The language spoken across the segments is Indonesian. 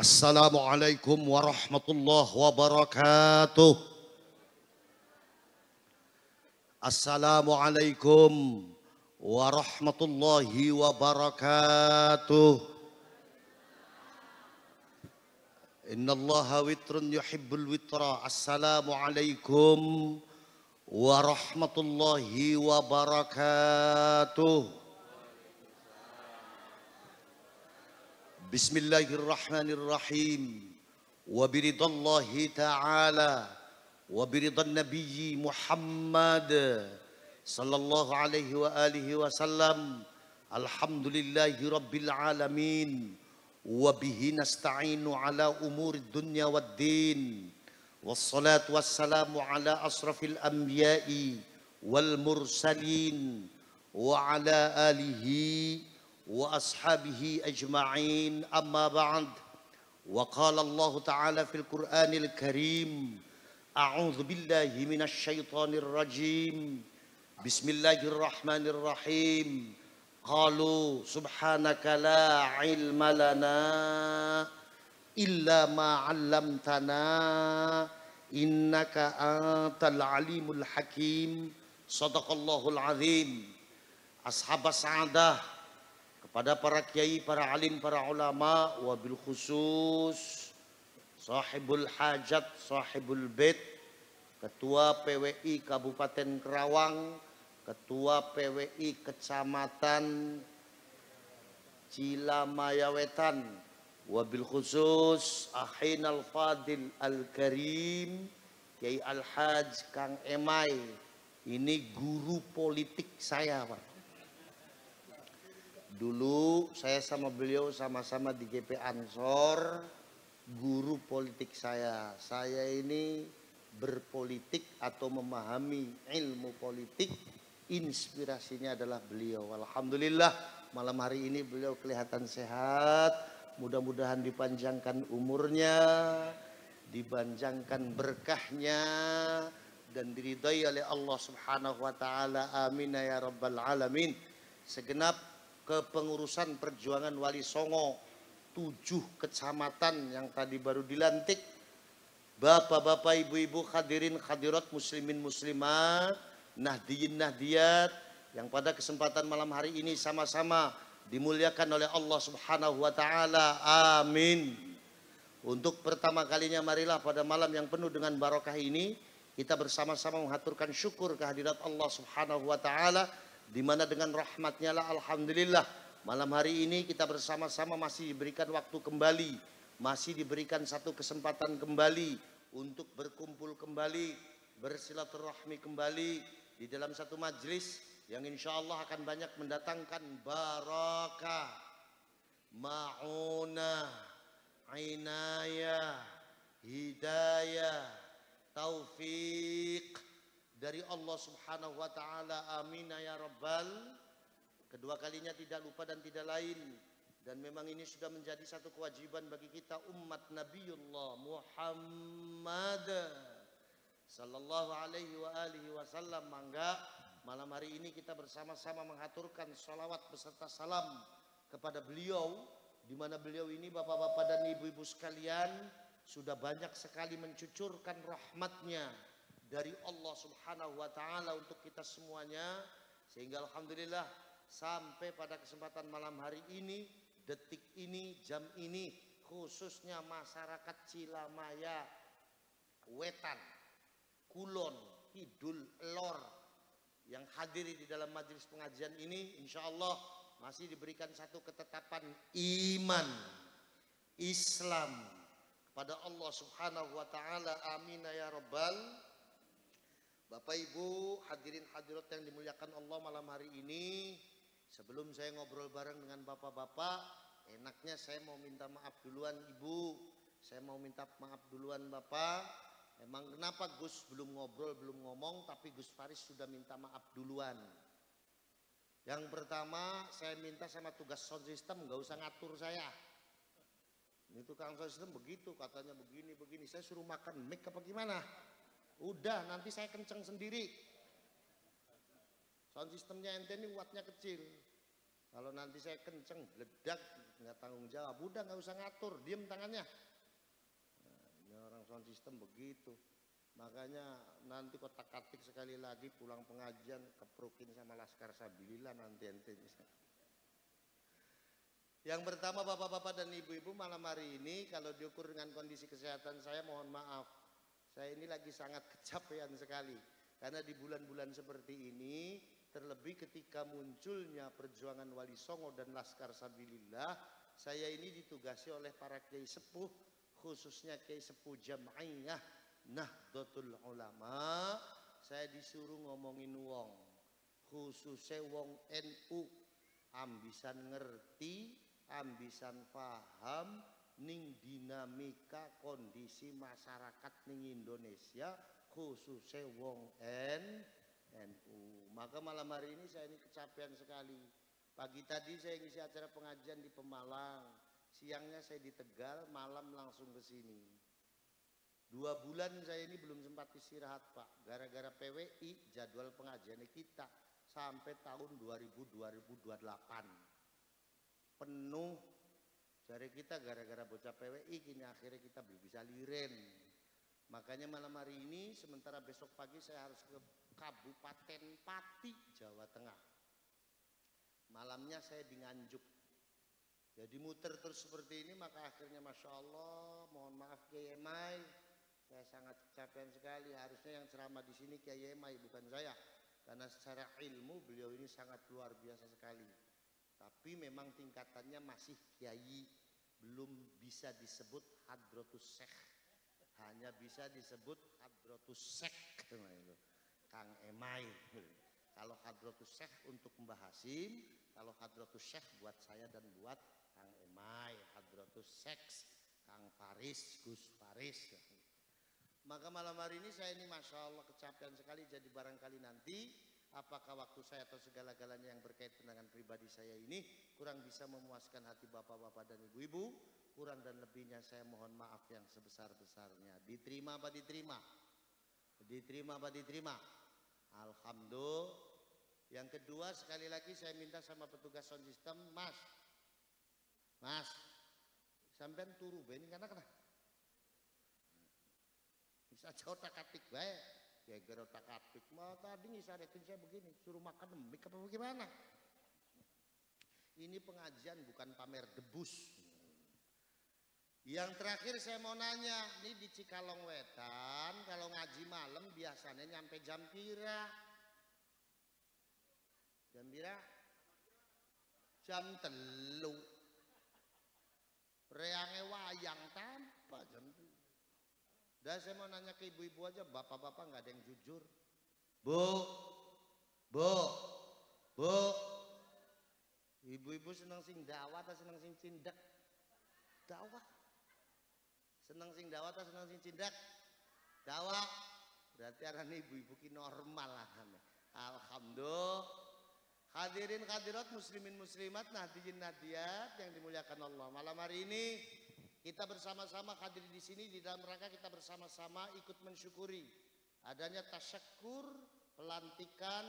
Assalamualaikum warahmatullahi wabarakatuh. Assalamualaikum warahmatullahi wabarakatuh. Innallaha witrun yuhibbul witra. Assalamualaikum warahmatullahi wabarakatuh. Bismillahirrahmanirrahim. Wa biridallahi ta'ala wa biridan nabiyyi Muhammad sallallahu alaihi wa alihi wasallam. Alhamdulillahi rabbil alamin. Wa bihi nasta'inu ala umuri dunya wad din. Wassalatu wassalamu ala asrafil anbiya'i wal mursalin wa ala alihi wa ashabihi ajma'in, amma ba'd. Wa qala Allah ta'ala fil Qur'anil Karim, a'udzu billahi minasy syaithanir rajim. Bismillahirrahmanirrahim. Qalu subhanaka la ilma lana illa ma 'allamtana innaka antal alimul hakim. Shadaqallahul azim. Ashabas sa'adah, kepada para kiai, para alim, para ulama, wabil khusus sahibul hajat, sahibul bait, ketua PWI Kabupaten Kerawang, ketua PWI Kecamatan Cilamaya Wetan, wabil khusus Ahinal Fadil Al-Karim Kiai Al-Haj Kang Emai. Ini guru politik saya, Pak. Dulu saya sama beliau sama-sama di GP Ansor, guru politik saya. Saya ini berpolitik atau memahami ilmu politik, inspirasinya adalah beliau. Alhamdulillah malam hari ini beliau kelihatan sehat. Mudah-mudahan dipanjangkan umurnya, dipanjangkan berkahnya, dan diridhai oleh Allah Subhanahu wa taala. Amin ya rabbal alamin. Segenap kepengurusan perjuangan Wali Songo 7 kecamatan yang tadi baru dilantik, bapak-bapak, ibu-ibu, hadirin hadirat, muslimin muslimat, nahdiyin nahdiyat, yang pada kesempatan malam hari ini sama-sama dimuliakan oleh Allah Subhanahu wa taala. Amin. Untuk pertama kalinya marilah pada malam yang penuh dengan barokah ini kita bersama-sama mengaturkan syukur kehadirat Allah Subhanahu wa taala, di mana dengan rahmatnya lah alhamdulillah malam hari ini kita bersama-sama masih diberikan waktu kembali, masih diberikan satu kesempatan kembali untuk berkumpul kembali, bersilaturahmi kembali di dalam satu majlis yang insya Allah akan banyak mendatangkan barakah, ma'unah, inayah, hidayah, taufik dari Allah Subhanahu wa taala. Amin ya rabbal. Kedua kalinya tidak lupa dan tidak lain, dan memang ini sudah menjadi satu kewajiban bagi kita umat Nabiullah Muhammad sallallahu alaihi wa alihi wasallam. Mangga malam hari ini kita bersama-sama mengaturkan salawat beserta salam kepada beliau, di mana beliau ini bapak-bapak dan ibu-ibu sekalian sudah banyak sekali mencucurkan rahmatnya dari Allah Subhanahu wa taala untuk kita semuanya, sehingga alhamdulillah sampai pada kesempatan malam hari ini, detik ini, jam ini, khususnya masyarakat Cilamaya Wetan, Kulon, Kidul, Lor yang hadir di dalam majelis pengajian ini, insya Allah masih diberikan satu ketetapan iman Islam kepada Allah Subhanahu wa taala. Amin ya rabbal. Bapak Ibu hadirin hadirat yang dimuliakan Allah malam hari ini, sebelum saya ngobrol bareng dengan bapak-bapak, enaknya saya mau minta maaf duluan Ibu, saya mau minta maaf duluan Bapak. Emang kenapa Gus belum ngobrol, belum ngomong, tapi Gus Faris sudah minta maaf duluan. Yang pertama saya minta sama tugas sound system gak usah ngatur saya. Ini tukang sound system begitu, katanya begini, saya suruh makan mic apa gimana? Udah, nanti saya kenceng sendiri. Sound systemnya ente ini wattnya kecil. Kalau nanti saya kenceng, bledak, nggak tanggung jawab. Udah nggak usah ngatur, diem tangannya. Nah, ini orang sound system begitu. Makanya nanti kotak-katik sekali lagi pulang pengajian keprukin sama Laskar Sabilillah nanti ente. Yang pertama bapak-bapak dan ibu-ibu, malam hari ini kalau diukur dengan kondisi kesehatan saya, mohon maaf. Saya ini lagi sangat kecapean sekali. Karena di bulan-bulan seperti ini, terlebih ketika munculnya perjuangan Wali Songo dan Laskar Sabilillah, saya ini ditugasi oleh para kiai sepuh, khususnya kiai sepuh Jam'iyah Nahdlatul Ulama. Saya disuruh ngomongin wong, khususnya wong NU, ambisan ngerti, ambisan paham ning dinamika kondisi masyarakat ning Indonesia, khususnya wong NU. Maka malam hari ini saya ini kecapean sekali. Pagi tadi saya ngisi acara pengajian di Pemalang, siangnya saya di Tegal, malam langsung ke sini. 2 bulan saya ini belum sempat istirahat Pak, gara-gara PWI jadwal pengajian kita sampai tahun 2028 penuh. Jari kita gara-gara bocah PWI kini akhirnya kita belum bisa liren. Makanya malam hari ini sementara besok pagi saya harus ke Kabupaten Pati, Jawa Tengah. Malamnya saya di Nganjuk. Jadi muter terus seperti ini, maka akhirnya Masya Allah, mohon maaf Kiai Emai, saya sangat kecapean sekali. Harusnya yang ceramah di sini Kiai Emai, bukan saya. Karena secara ilmu beliau ini sangat luar biasa sekali. Tapi memang tingkatannya masih Kiai, belum bisa disebut Hadratus Syekh. Hanya bisa disebut Hadratus Syekh, Kang Emai. Kalau Hadratus Syekh untuk Mbah Hasim, kalau Hadratus Syekh buat saya dan buat Kang Emai. Hadratus Syekh Kang Faris, Gus Faris. Maka malam hari ini saya ini Masya Allah kecapean sekali. Jadi barangkali nanti apakah waktu saya atau segala-galanya yang berkaitan dengan pribadi saya ini kurang bisa memuaskan hati bapak-bapak dan ibu-ibu, kurang dan lebihnya saya mohon maaf yang sebesar-besarnya. Diterima apa diterima? Diterima apa diterima? Alhamdulillah. Yang kedua, sekali lagi saya minta sama petugas sound system, Mas, sampean turu ben karena bisa otak-atik baik. Ya gara otak-atik. Mau tadi ngisaretin saya begini, suruh makan lembik apa bagaimana? Ini pengajian bukan pamer debus. Yang terakhir saya mau nanya, nih di Cikalong Wetan kalau ngaji malam biasanya nyampe jam pira? Jam pira? Jam 3. Reange wayang tanpa jam 3. Dan saya mau nanya ke ibu-ibu aja, bapak-bapak nggak ada yang jujur. Bu, ibu-ibu senang sing dakwah atau senang sing cindak? Dakwah. Senang sing dakwah atau senang sing cindak? Dakwah. Berarti arane ibu-ibu ki normal lah. Alhamdulillah. Hadirin hadirat muslimin muslimat nahdiyin nadiyat yang dimuliakan Allah. Malam hari ini kita bersama-sama hadir di sini di dalam rangka kita bersama-sama ikut mensyukuri adanya tasyakur pelantikan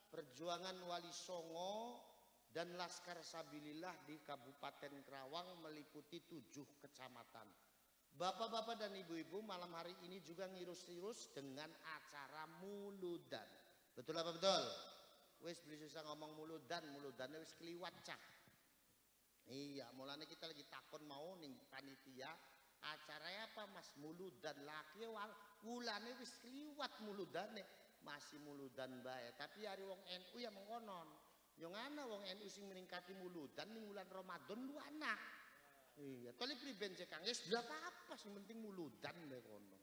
perjuangan Wali Songo dan Laskar Sabilillah di Kabupaten Kerawang meliputi 7 kecamatan. Bapak-bapak dan ibu-ibu malam hari ini juga ngirus-ngirus dengan acara muludan. Betul apa betul? Wis beli susah ngomong muludannya wis keliwat cah. Iya, mulanya kita lagi takon mau ning panitia acaranya apa Mas? Muludan laki wulane wis keliwat muludane, masih muludan bae. Tapi hari wong NU ya mengonon. Yang ana wong NU sing meningkati muludan ning bulan Ramadan lu anak. Iya, toli priben cekang wis apa sing penting muludan bae kono.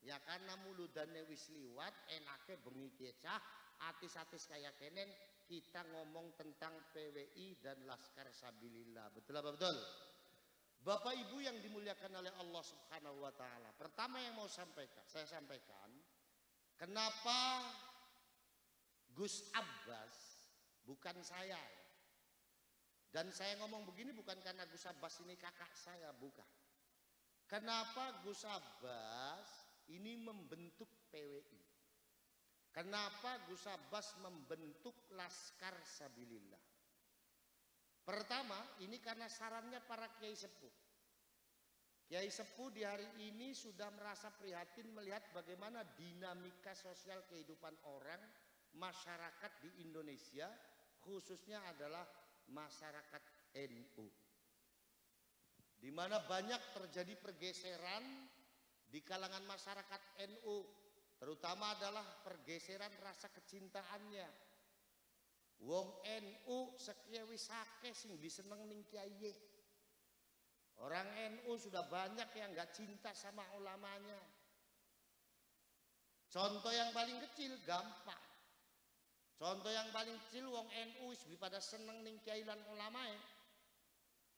Ya karena muludannya wis liwat, enake bengi kecah, atis-atis kayak kenen kita ngomong tentang PWI dan Laskar Sabilillah. Betul apa betul? Bapak Ibu yang dimuliakan oleh Allah Subhanahu wa taala. Pertama yang mau saya sampaikan, kenapa Gus Abbas bukan saya ya. Dan saya ngomong begini bukan karena Gus Abbas ini kakak saya, bukan. Kenapa Gus Abbas ini membentuk PWI? Kenapa Gus Abbas membentuk Laskar Sabilillah? Pertama, ini karena sarannya para kiai sepuh. Kiai sepuh di hari ini sudah merasa prihatin melihat bagaimana dinamika sosial kehidupan orang, masyarakat di Indonesia, khususnya adalah masyarakat NU. Di mana banyak terjadi pergeseran di kalangan masyarakat NU, terutama adalah pergeseran rasa kecintaannya. Wong NU sekian wisake sing diseneng ning kiai. Orang NU sudah banyak yang nggak cinta sama ulamanya. Contoh yang paling kecil gampang. Contoh yang paling kecil wong NU pada seneng ning kiai lan ulamae.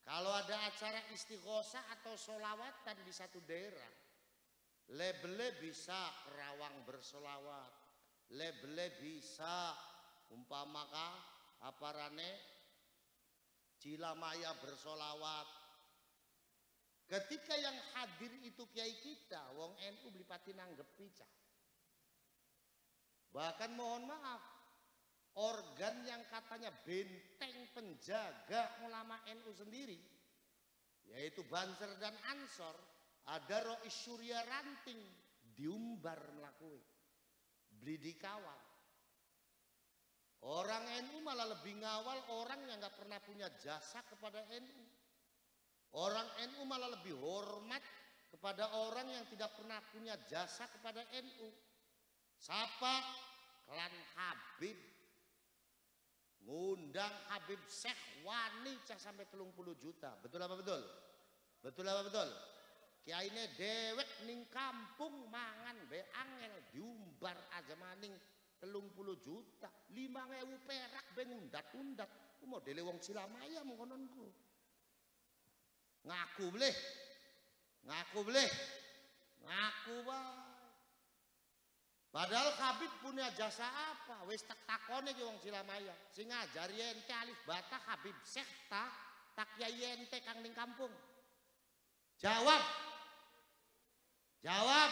Kalau ada acara istighosah atau sholawatan di satu daerah, labelnya bisa Kerawang bersolawat, labelnya bisa umpamaka aparane Cilamaya bersolawat. Ketika yang hadir itu kiai kita, wong NU blipati nanggepi cah. Bahkan mohon maaf, organ yang katanya benteng penjaga ulama NU sendiri, yaitu Banser dan Ansor, ada Rois Surya Ranting diumbar melakui, beli dikawal. Orang NU malah lebih ngawal orang yang nggak pernah punya jasa kepada NU. Orang NU malah lebih hormat kepada orang yang tidak pernah punya jasa kepada NU. Siapa? Klan Habib. Ngundang Habib Syekh wani cah sampai 30 juta. Betul apa betul? Betul apa betul? Kiaine dewek ning kampung mangan be angel diumbar aja maning 30 juta. 5.000 perak be ngundat-undat. Ku modele wong Cilamaya mengkononku. Ngaku boleh, ngaku boleh, ngaku bae. Padahal Habib punya jasa apa? Wis tak takone ki wong Cilamaya. Sing ngajari ente alif bata Habib Syekh tak yai ente kang ning kampung. Jawab. Jawab.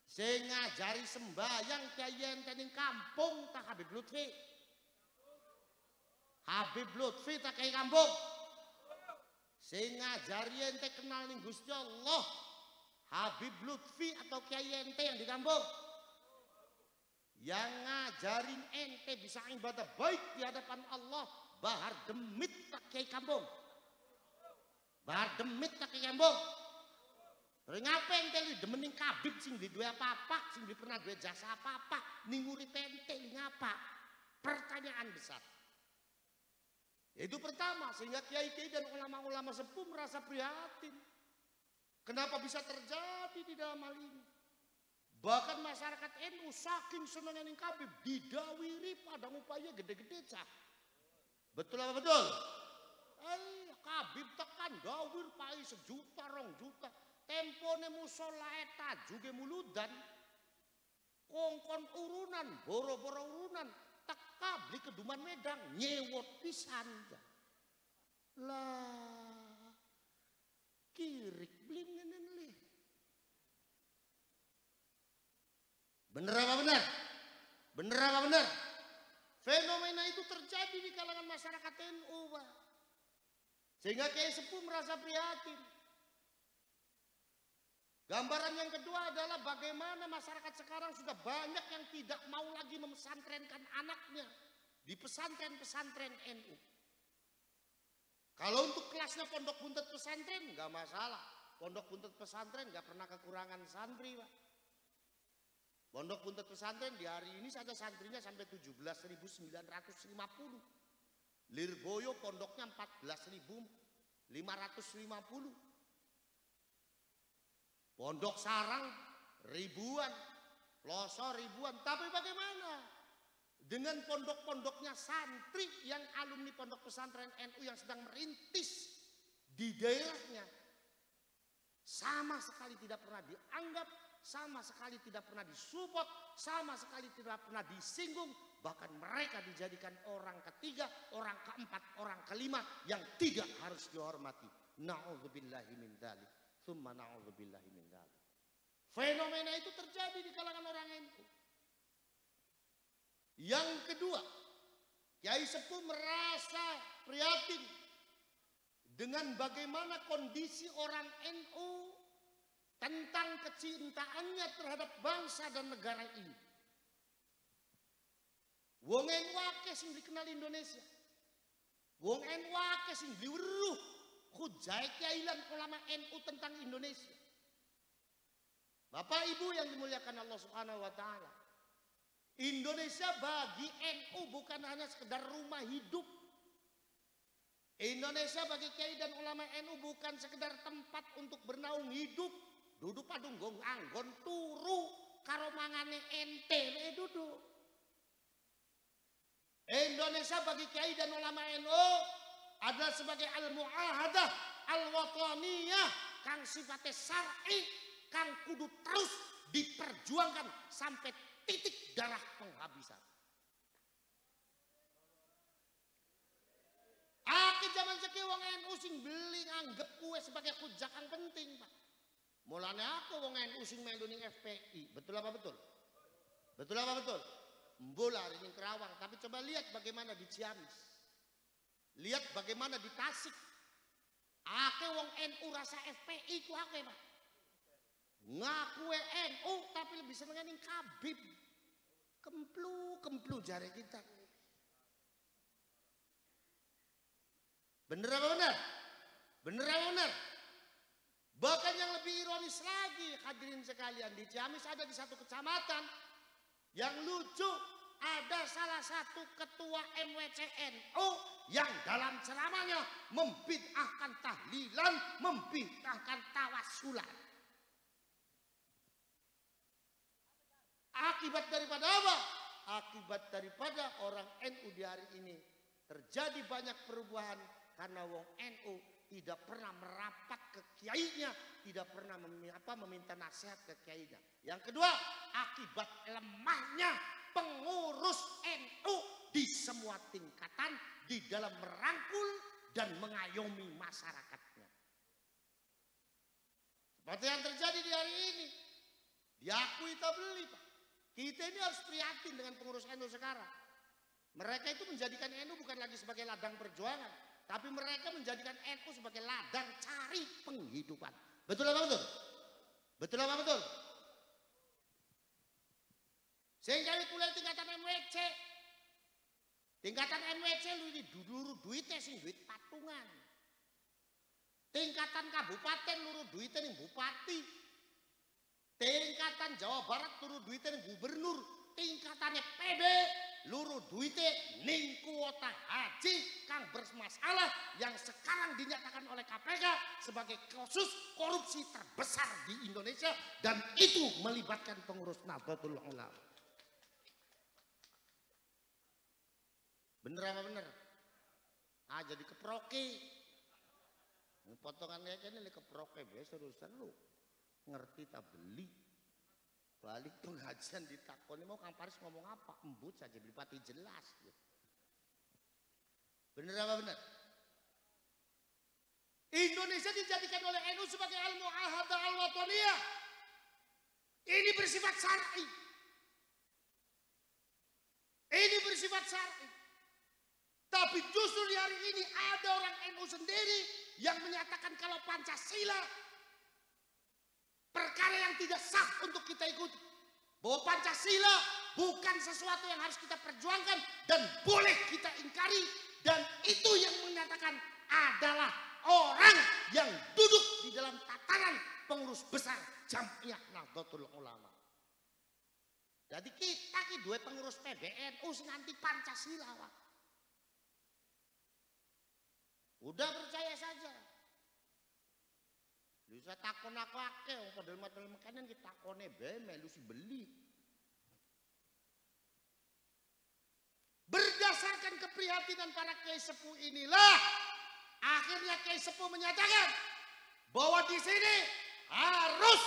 Sing ngajari sembayang kiai ente ning kampung tak Habib Lutfi. Habib Lutfi tak kiai kampung. Sing ngajari ente kenal ning Gusti Allah Habib Lutfi atau kiai ente yang di kampung. Yang ngajarin ente bisa ibadah baik di hadapan Allah Bahar Demit tak kiai kampung. Bahar Demit tak kiai kampung. Terus ngapa ente li demening Habib sing di duwe apa-apa, sing di pernah duwe jasa apa-apa, ning urip ente li ngapa? Pertanyaan besar. Itu pertama, sehingga kiai-kiai dan ulama-ulama sepuh merasa prihatin. Kenapa bisa terjadi di dalam hal ini? Bahkan masyarakat NU saking senangnya ning Habib didawiri pada upaya gede-gede cah. Betul apa betul? Habib tekan dawir pai 1 juta 2 juta. Tempone musola eta juga muludan. Kongkon urunan, boro-boro urunan. Teka beli keduman Medang nyewot pisan lah kirik beli ngenen li. Bener apa benar? Bener apa benar? Fenomena itu terjadi di kalangan masyarakat NU, Pak. Sehingga kiai sepuh merasa prihatin. Gambaran yang kedua adalah bagaimana masyarakat sekarang sudah banyak yang tidak mau lagi memesantrenkan anaknya di pesantren-pesantren NU. Kalau untuk kelasnya pondok buntut pesantren nggak masalah. Pondok buntut pesantren nggak pernah kekurangan santri, Pak. Pondok buntut pesantren di hari ini saja santrinya sampai 17.950. Lirboyo pondoknya 14.550. Pondok Sarang ribuan, Pelosok ribuan. Tapi bagaimana dengan pondok-pondoknya santri yang alumni pondok pesantren NU yang sedang merintis di daerahnya? Sama sekali tidak pernah dianggap, sama sekali tidak pernah disupport, sama sekali tidak pernah disinggung. Bahkan mereka dijadikan orang ketiga, orang keempat, orang kelima yang tidak harus dihormati. Na'udzubillahi min dzalik. Tsumma na'udzubillahi min dzalik. Fenomena itu terjadi di kalangan orang NU. Yang kedua, Kiai Sepuh merasa prihatin dengan bagaimana kondisi orang NU tentang kecintaannya terhadap bangsa dan negara ini. Wong NU akeh sing dikenal Indonesia. Wong NU akeh sing diweruh hujai kiai lan ulama NU tentang Indonesia. Bapak Ibu yang dimuliakan Allah Subhanahu wa taala. Indonesia bagi NU bukan hanya sekedar rumah hidup. Indonesia bagi kiai dan ulama NU bukan sekedar tempat untuk bernaung hidup. Duduk padung gong anggon turu karo mangane ente duduk. Indonesia bagi kiai dan ulama NU adalah sebagai al-mu'ahadah al-wataniyah kang sifatnya syar'i kang kudu terus diperjuangkan sampai titik darah penghabisan. Aki zaman seki wong NU sing beli nganggep kue sebagai hujah kang penting, Pak. Mulane aku wong NU sing melu ning FPI. Betul apa betul? Betul apa betul? Mbola ning Kerawang, tapi coba lihat bagaimana di Ciamis. Lihat bagaimana di Tasik. Ake wong NU rasa FPI ku ake, Pak. Ngaku NU tapi lebih seneng ning Kabib. Kemplu jari kita. Bener apa benar? Bener apa benar? Bahkan yang lebih ironis lagi, hadirin sekalian, di Ciamis ada di satu kecamatan yang lucu, ada salah satu ketua MWCNU yang dalam ceramahnya membid'ahkan tahlilan, membid'ahkan tawasulan. Akibat daripada apa? Akibat daripada orang NU di hari ini terjadi banyak perubahan karena wong NU tidak pernah merapat ke kiainya, tidak pernah meminta nasihat ke kiainya. Yang kedua, akibat lemahnya pengurus NU di semua tingkatan di dalam merangkul dan mengayomi masyarakatnya. Seperti yang terjadi di hari ini, diakui tak beli, Pak. Kita ini harus prihatin dengan pengurus NU sekarang. Mereka itu menjadikan NU bukan lagi sebagai ladang perjuangan, tapi mereka menjadikan NU sebagai ladang cari penghidupan. Betul apa betul? Betul apa betul? Sehingga kuliah tingkatan MWC. Tingkatan MWC luru duitnya sing duit patungan. Tingkatan kabupaten luru duitnya ning bupati. Tingkatan Jawa Barat luru duitnya ning gubernur. Tingkatannya PB luru duitnya ning kuota haji kang bermasalah yang sekarang dinyatakan oleh KPK sebagai kasus korupsi terbesar di Indonesia dan itu melibatkan pengurus Nahdlatul Ulama. Bener apa bener? Ah jadi keproke. Potongan kayak ini keproke biasa urusan lu. Ngerti tak beli. Balik pengajian ditakoni mau Kang Paris ngomong apa? Embut saja beli pati jelas. Bener apa bener? Indonesia dijadikan oleh NU sebagai al-mu'ahadah al-wataniyah. Ini bersifat syar'i. Ini bersifat syar'i. Tapi justru di hari ini ada orang NU sendiri yang menyatakan kalau Pancasila perkara yang tidak sah untuk kita ikuti. Bahwa Pancasila bukan sesuatu yang harus kita perjuangkan dan boleh kita ingkari. Dan itu yang menyatakan adalah orang yang duduk di dalam tatanan pengurus besar Jamiah Nahdlatul Ulama. Jadi kita ki dua pengurus PBNU sing anti Pancasila, Pak. Udah percaya saja. Bisa takon aku akeh wong padahal makanan kita takone bae melu si beli. Berdasarkan keprihatinan para kiai sepuh inilah akhirnya kiai sepuh menyatakan bahwa di sini harus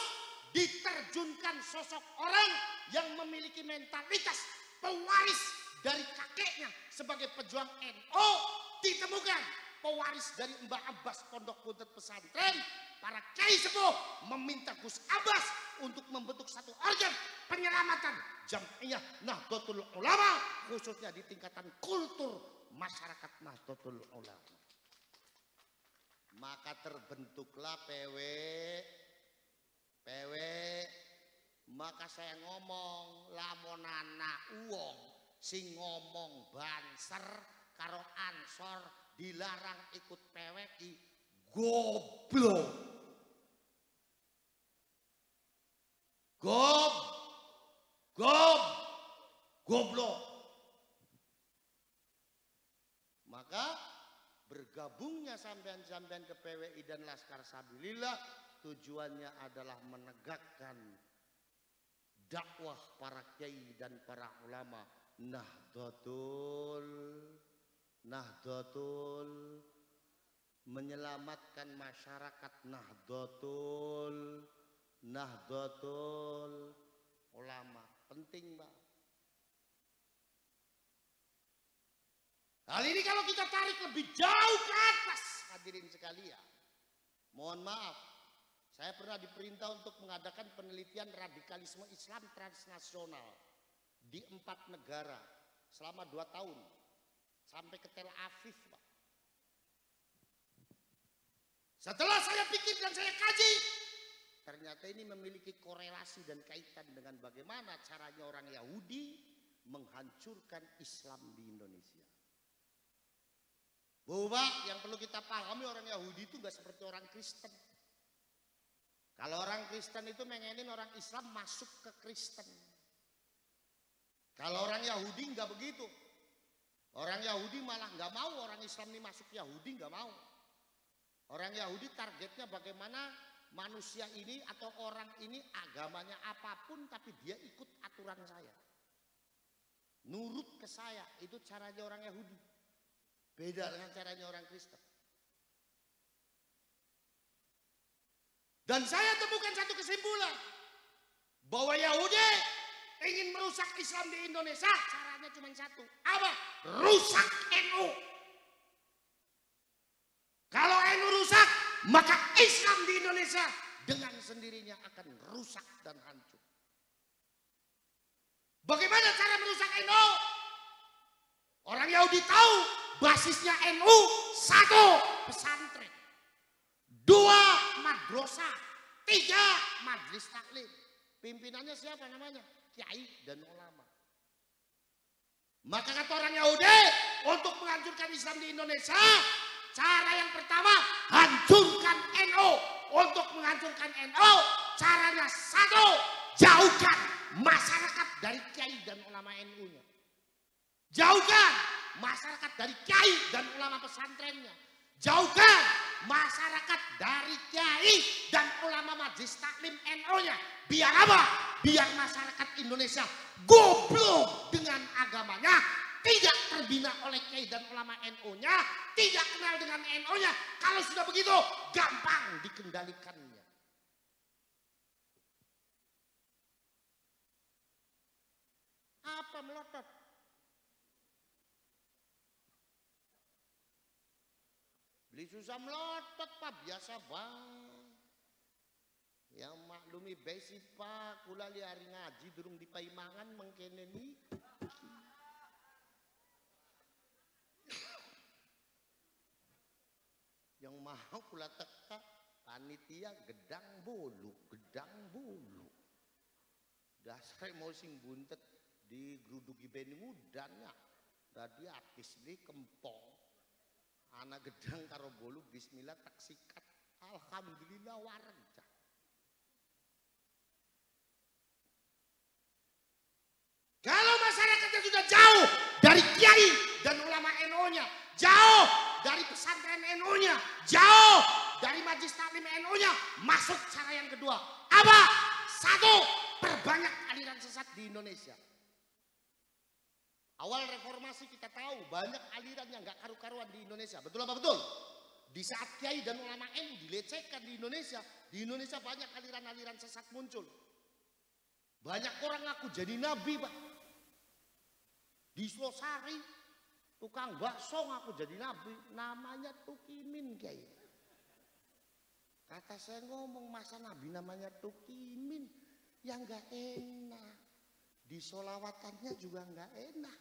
diterjunkan sosok orang yang memiliki mentalitas pewaris dari kakeknya sebagai pejuang NU. Ditemukan pewaris dari Mbah Abbas Pondok Buntut Pesantren para kiai sepuh meminta Gus Abbas untuk membentuk satu organ penyelamatan Jam'iyah Nahdlatul Ulama, khususnya di tingkatan kultur masyarakat Nahdlatul Ulama. Maka terbentuklah PW. Maka saya ngomong, lamun anak uang sing ngomong banser karo ansor dilarang ikut PWI, goblok. Goblok. Maka bergabungnya sampean-sampean ke PWI dan Laskar Sabilillah tujuannya adalah menegakkan dakwah para kiai dan para ulama Nahdlatul, menyelamatkan masyarakat Nahdlatul ulama. Penting, Mbak. Hal ini kalau kita tarik lebih jauh ke atas, hadirin sekalian, mohon maaf, saya pernah diperintah untuk mengadakan penelitian radikalisme Islam transnasional di 4 negara selama 2 tahun sampai ke Tel Aviv, Pak. Setelah saya pikir dan saya kaji, ternyata ini memiliki korelasi dan kaitan dengan bagaimana caranya orang Yahudi menghancurkan Islam di Indonesia. Bahwa yang perlu kita pahami, orang Yahudi itu nggak seperti orang Kristen. Kalau orang Kristen itu mengenin orang Islam masuk ke Kristen. Kalau orang Yahudi nggak begitu. Orang Yahudi malah nggak mau orang Islam ini masuk Yahudi, nggak mau. Orang Yahudi targetnya bagaimana manusia ini atau orang ini agamanya apapun tapi dia ikut aturan saya. Nurut ke saya, itu caranya orang Yahudi. Beda dengan caranya orang Kristen. Dan saya temukan satu kesimpulan, bahwa Yahudi ingin merusak Islam di Indonesia, caranya cuma satu. Apa? Rusak NU. Kalau NU rusak, maka Islam di Indonesia dengan sendirinya akan rusak dan hancur. Bagaimana cara merusak NU? Orang Yahudi tahu basisnya NU, 1 pesantren, 2 madrasah, 3 majelis taklim. Pimpinannya siapa namanya? Kiai dan ulama. Maka kata orang Yahudi, untuk menghancurkan Islam di Indonesia, cara yang pertama, hancurkan NU. Untuk menghancurkan NU, caranya 1, jauhkan masyarakat dari kiai dan ulama NU-nya. Jauhkan masyarakat dari kiai dan ulama pesantrennya. Jauhkan masyarakat dari kiai dan ulama majelis taklim NU-nya. Biar apa? Biar masyarakat Indonesia goblok dengan agamanya, tidak terbina oleh kiai dan ulama NU-nya, tidak kenal dengan NU-nya. Kalau sudah begitu, gampang dikendalikannya. Apa melotot? Beli susah melotot, Pak, biasa bang. Yang maklumi basic, Pak, kula li hari ngaji durung dipaimangan mengkene ni. Yang mau kula teka panitia gedang bolu. Dasar mau sing buntet di grudugi beni mudanya. Tadi artis li kempong. Anak gedang karo bolu bismillah tak sikat. Alhamdulillah warga. Kalau masyarakatnya sudah jauh dari kiai dan ulama NU-nya, jauh dari pesantren NU-nya, jauh dari majelis taklim NU-nya, masuk cara yang kedua. Apa? 1, perbanyak aliran sesat di Indonesia. Awal reformasi kita tahu banyak aliran yang nggak karu-karuan di Indonesia. Betul apa betul? Di saat kiai dan ulama NU dilecehkan di Indonesia banyak aliran-aliran sesat muncul. Banyak orang ngaku jadi nabi, Pak. Di Slosari, tukang bakso ngaku jadi nabi, namanya Tukimin kiai. Kata saya ngomong, masa Nabi namanya Tukimin? Ya nggak enak. Di sholawatannya juga nggak enak.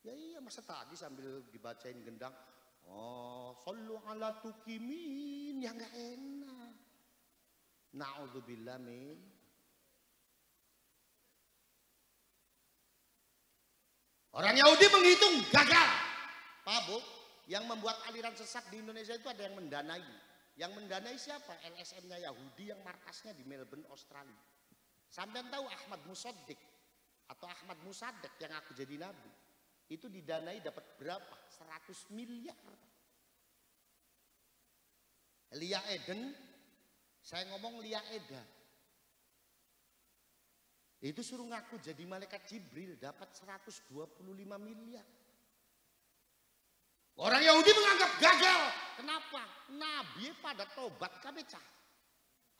Ya iya, masa tadi sambil dibacain gendang, oh sallu ala Tukimin, ya nggak enak. Na'udzubillah min. Orang Yahudi menghitung gagal. Pak Bu, yang membuat aliran sesat di Indonesia itu ada yang mendanai. Yang mendanai siapa? LSM-nya Yahudi yang markasnya di Melbourne, Australia. Sampai tahu Ahmad Musaddiq atau Ahmad Musaddiq yang aku jadi nabi. Itu didanai dapat berapa? 100 miliar. Lia Eden, saya ngomong Lia Eda. Itu suruh ngaku jadi malaikat Jibril dapat 125 miliar. Orang Yahudi menganggap gagal. Kenapa? Nabi pada tobat kabecah.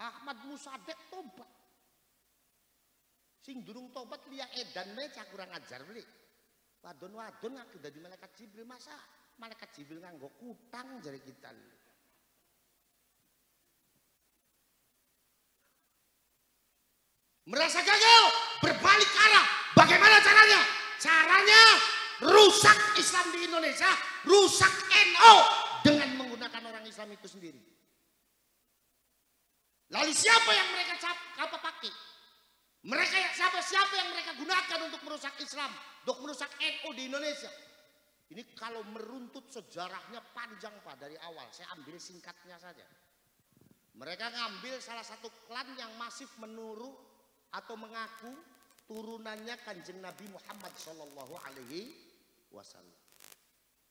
Ahmad Musaddiq tobat. Sing durung tobat Lia Edan mecah kurang ajar beli. Wadon-wadon ngaku dadi malaikat Jibril, masa malaikat Jibril nganggo kutang jari kita. Merasa gagal, berbalik arah. Bagaimana caranya? Caranya rusak Islam di Indonesia, rusak NU dengan menggunakan orang Islam itu sendiri. Lalu siapa yang mereka pakai? Mereka siapa yang mereka gunakan untuk merusak Islam, untuk merusak NU di Indonesia? Ini kalau meruntut sejarahnya panjang Pak dari awal. Saya ambil singkatnya saja. Mereka ngambil salah satu klan yang masif menuru atau mengaku turunannya Kanjeng Nabi Muhammad Shallallahu Alaihi Wasallam.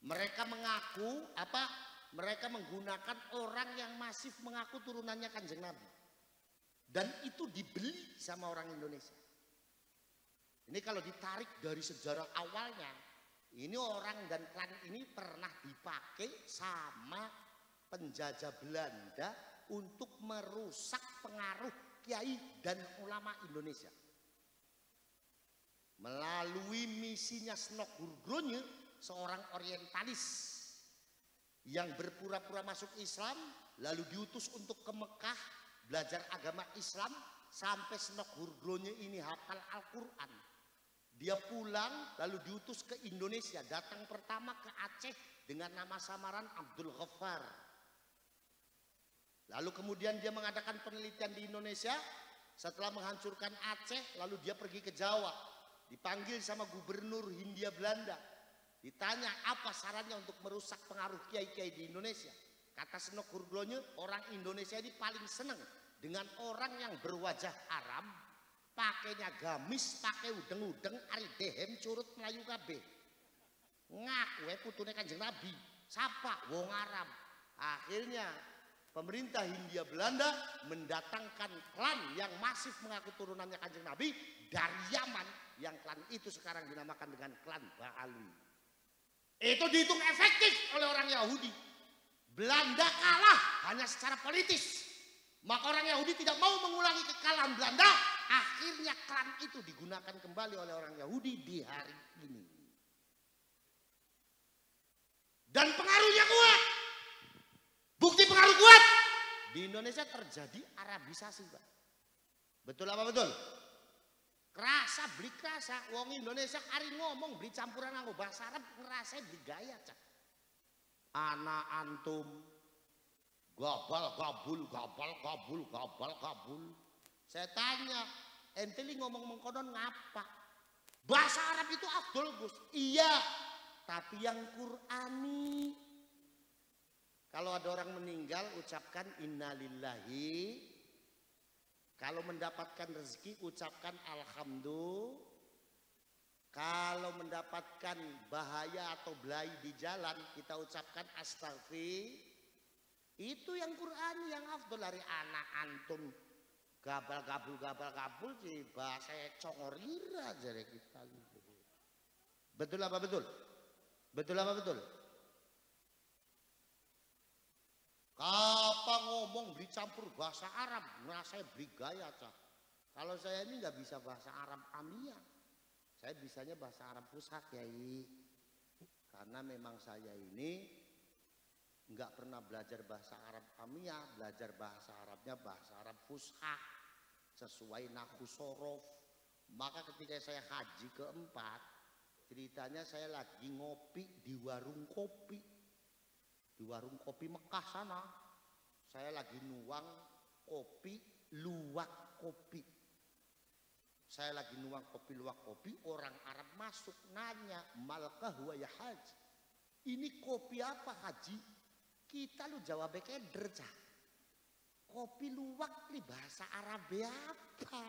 Mereka mengaku apa? Mereka menggunakan orang yang masif mengaku turunannya Kanjeng Nabi. Dan itu dibeli sama orang Indonesia. Ini kalau ditarik dari sejarah awalnya, ini orang dan klan ini pernah dipakai sama penjajah Belanda untuk merusak pengaruh kiai dan ulama Indonesia. Melalui misinya Snok Hurgronje, seorang orientalis yang berpura-pura masuk Islam, lalu diutus untuk ke Mekah belajar agama Islam, sampai Snok Hurgronje ini hafal Al-Quran. Dia pulang lalu diutus ke Indonesia, datang pertama ke Aceh dengan nama samaran Abdul Ghaffar. Lalu kemudian dia mengadakan penelitian di Indonesia. Setelah menghancurkan Aceh, lalu dia pergi ke Jawa, dipanggil sama gubernur Hindia Belanda, ditanya apa sarannya untuk merusak pengaruh kiai-kiai di Indonesia. Kata Snok Hurgronje, orang Indonesia ini paling seneng dengan orang yang berwajah Arab, pakainya gamis, pakai udeng-udeng, ari dehem curut Melayu kabeh. Ngaku putune Kanjeng Nabi, sapa wong Arab. Akhirnya pemerintah Hindia Belanda mendatangkan klan yang masif mengaku turunannya Kanjeng Nabi dari Yaman, yang klan itu sekarang dinamakan dengan klan Ba'alwi. Itu dihitung efektif oleh orang Yahudi. Belanda kalah hanya secara politis. Maka orang Yahudi tidak mau mengulangi kekalahan Belanda. Akhirnya klan itu digunakan kembali oleh orang Yahudi di hari ini. Dan pengaruhnya kuat. Bukti pengaruh kuat. Di Indonesia terjadi Arabisasi, Pak. Betul apa betul? Kerasa beli kerasa. Wong Indonesia hari ngomong beli campuran nganggo bahasa Arab, ngerasa beli gaya, Cak. Anak antum gabal gabul gabal gabul gabal gabul. Saya tanya, ente li ngomong mengkonon ngapa? Bahasa Arab itu afdol, Gus. Iya, tapi yang Qur'ani. Kalau ada orang meninggal ucapkan innalillahi. Kalau mendapatkan rezeki ucapkan alhamdulillah. Kalau mendapatkan bahaya atau belai di jalan kita ucapkan astaghfir. Itu yang Quran yang afdol. Dari anak antum gabal gabul sih bahasa congorira jare kita. Betul apa betul? Betul apa betul? Kapan ngomong beri campur bahasa Arab, ngerasa beri gaya, Cak. Kalau saya ini nggak bisa bahasa Arab amiyah. Saya bisanya bahasa Arab pusat, Kiai. Karena memang saya ini nggak pernah belajar bahasa Arab Amiyah, belajar bahasa Arabnya bahasa Arab Fushah sesuai nahwu sorof. Maka ketika saya haji keempat, ceritanya saya lagi ngopi di warung kopi Mekah sana. Saya lagi nuang kopi, luwak kopi. Saya lagi nuang kopi, luwak kopi, orang Arab masuk nanya, "Malkah wa ya haji?" Ini kopi apa haji? Kita lu jawab keder cah. Kopi luwak li bahasa Arab apa?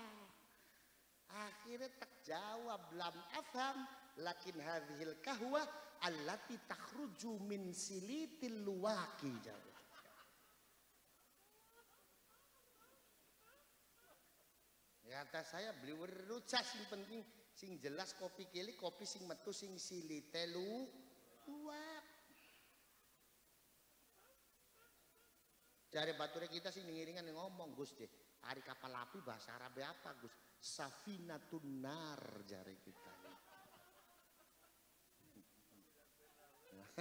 Akhirnya tak jawab, lam afham lakin hadhil kahwa allati takhruju min silitil luwaki. Jawab. Kata saya beli werucah sing penting sing jelas kopi kili kopi sing metu sing silite luwak. Dari bature kita sih ngiringan ngomong Gus deh, hari kapal api bahasa Arab apa Gus? Safinatun nar jari kita.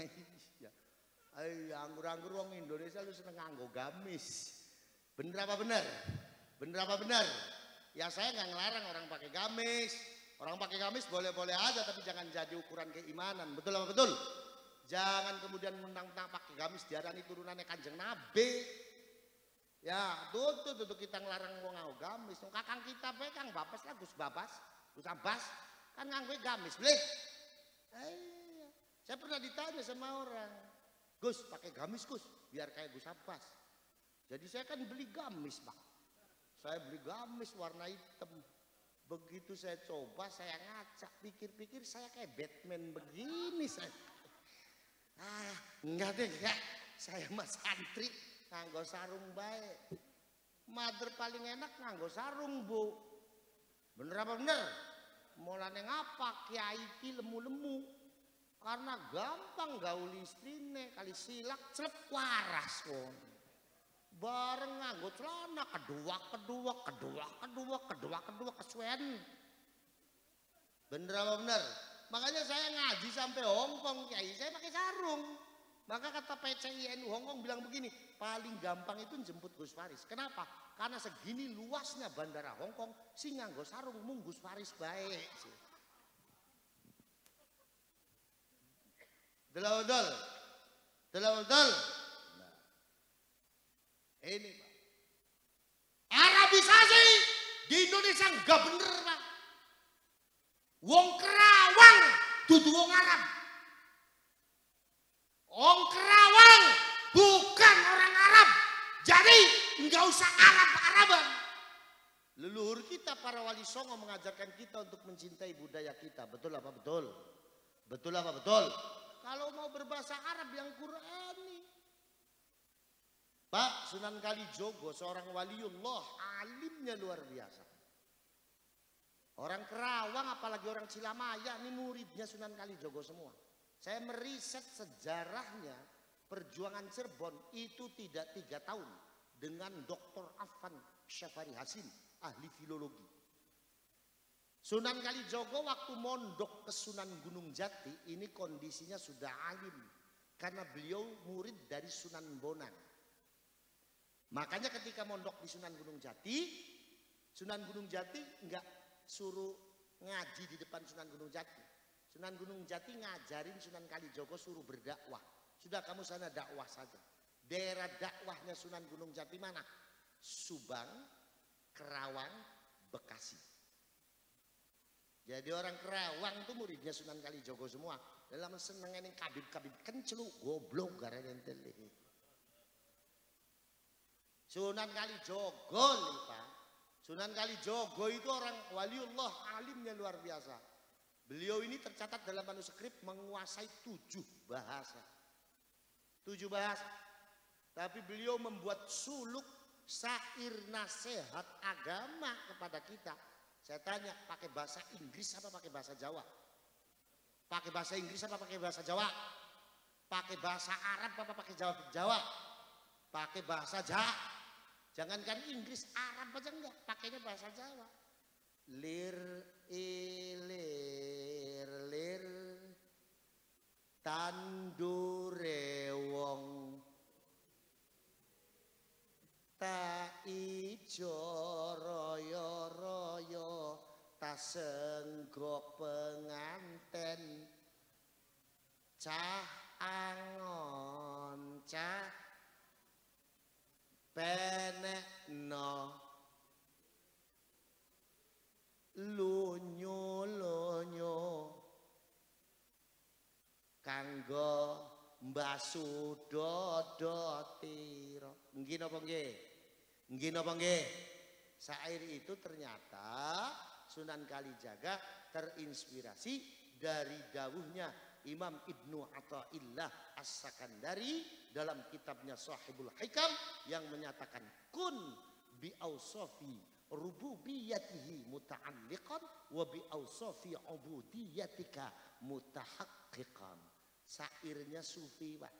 Iya. Ayo anggur-anggur wong Indonesia lu seneng nganggo gamis. Bener apa bener? Bener apa bener? Ya saya nggak ngelarang orang pakai gamis. Orang pakai gamis boleh-boleh aja tapi jangan jadi ukuran keimanan. Betul apa betul? Jangan kemudian mentang-mentang pakai gamis diarani turunannya Kanjeng Nabi. Ya, tuh kita ngelarang wong nganggo gamis. Kakang kita bae Kang Bapas lah Gus Babas, Gus Abbas kan nganggo gamis, bleh. Saya pernah ditanya sama orang, "Gus, pakai gamis Gus, biar kayak Gus Abbas." Jadi saya kan beli gamis, Bang. Saya beli gamis warna hitam. Begitu saya coba, saya ngacak, pikir-pikir saya kayak Batman begini saya. Enggak deh, enggak. Saya mah santri nganggo sarung baik. Mother paling enak nganggo sarung, Bu. Bener apa bener? Mulane ngapa kiai iki lemu-lemu? Karena gampang gaul istrine, kali silak celep waras wong. Bareng nganggo celana kedua kesuwen. Bener apa bener? Makanya saya ngaji sampai Hongkong kiai saya pakai sarung. Maka kata PCINU Hongkong bilang begini, paling gampang itu jemput Gus Faris. Kenapa? Karena segini luasnya bandara Hongkong, sing nganggo sarung mung Gus Faris baik. Betul. Nah, ini Pak. Arabisasi di Indonesia enggak bener Pak. Wong Kerawang dudu wong Arab. Wong Kerawang bukan orang Arab. Jadi enggak usah Arab-Araban. Leluhur kita para wali songo mengajarkan kita untuk mencintai budaya kita. Betul apa betul? Betul apa betul? Kalau mau berbahasa Arab yang Qur'ani. Pak Sunan Kalijogo seorang waliullah, alimnya luar biasa. Orang Kerawang apalagi orang Cilamaya ini muridnya Sunan Kalijogo semua. Saya meriset sejarahnya perjuangan Cirebon itu tidak 3 tahun dengan Dr. Affan Syafari Hasim, ahli filologi. Sunan Kalijogo waktu mondok ke Sunan Gunung Jati ini kondisinya sudah alim karena beliau murid dari Sunan Bonang. Makanya ketika mondok di Sunan Gunung Jati enggak suruh ngaji di depan Sunan Gunung Jati. Sunan Gunung Jati ngajarin Sunan Kalijogo suruh berdakwah. Sudah kamu sana dakwah saja. Daerah dakwahnya Sunan Gunung Jati mana? Subang, Kerawang, Bekasi. Jadi orang Kerawang itu muridnya Sunan Kalijogo semua. Dalam senengnya kabib-kabib kenceluk goblok gara entele. Sunan Kalijogo nih Pak. Sunan Kalijogo itu orang waliullah, alimnya luar biasa. Beliau ini tercatat dalam manuskrip menguasai 7 bahasa. 7 bahasa. Tapi beliau membuat suluk syair nasihat agama kepada kita. Saya tanya, pakai bahasa Inggris apa pakai bahasa Jawa? Pakai bahasa Inggris apa pakai bahasa Jawa? Pakai bahasa Arab apa pakai Jawa? Pakai bahasa Jawa. Jangankan Inggris, Arab aja enggak, pakainya bahasa Jawa. Lir ilir tandure wong Kasenggo penganten cah angon cah penekno lunyo-lunyo kanggo mbasu dodotiro. Nggih napa nggih? Nggih napa nggih? Syair itu ternyata Sunan Kalijaga terinspirasi dari dawuhnya Imam Ibnu Athaillah As-Sakandari dalam kitabnya Shahibul Hikam yang menyatakan kun bi ausafi rububiyatihi muta'alliqan wa bi ausafi ubudiyatika mutahaqqiqan. Syairnya sufi, Pak.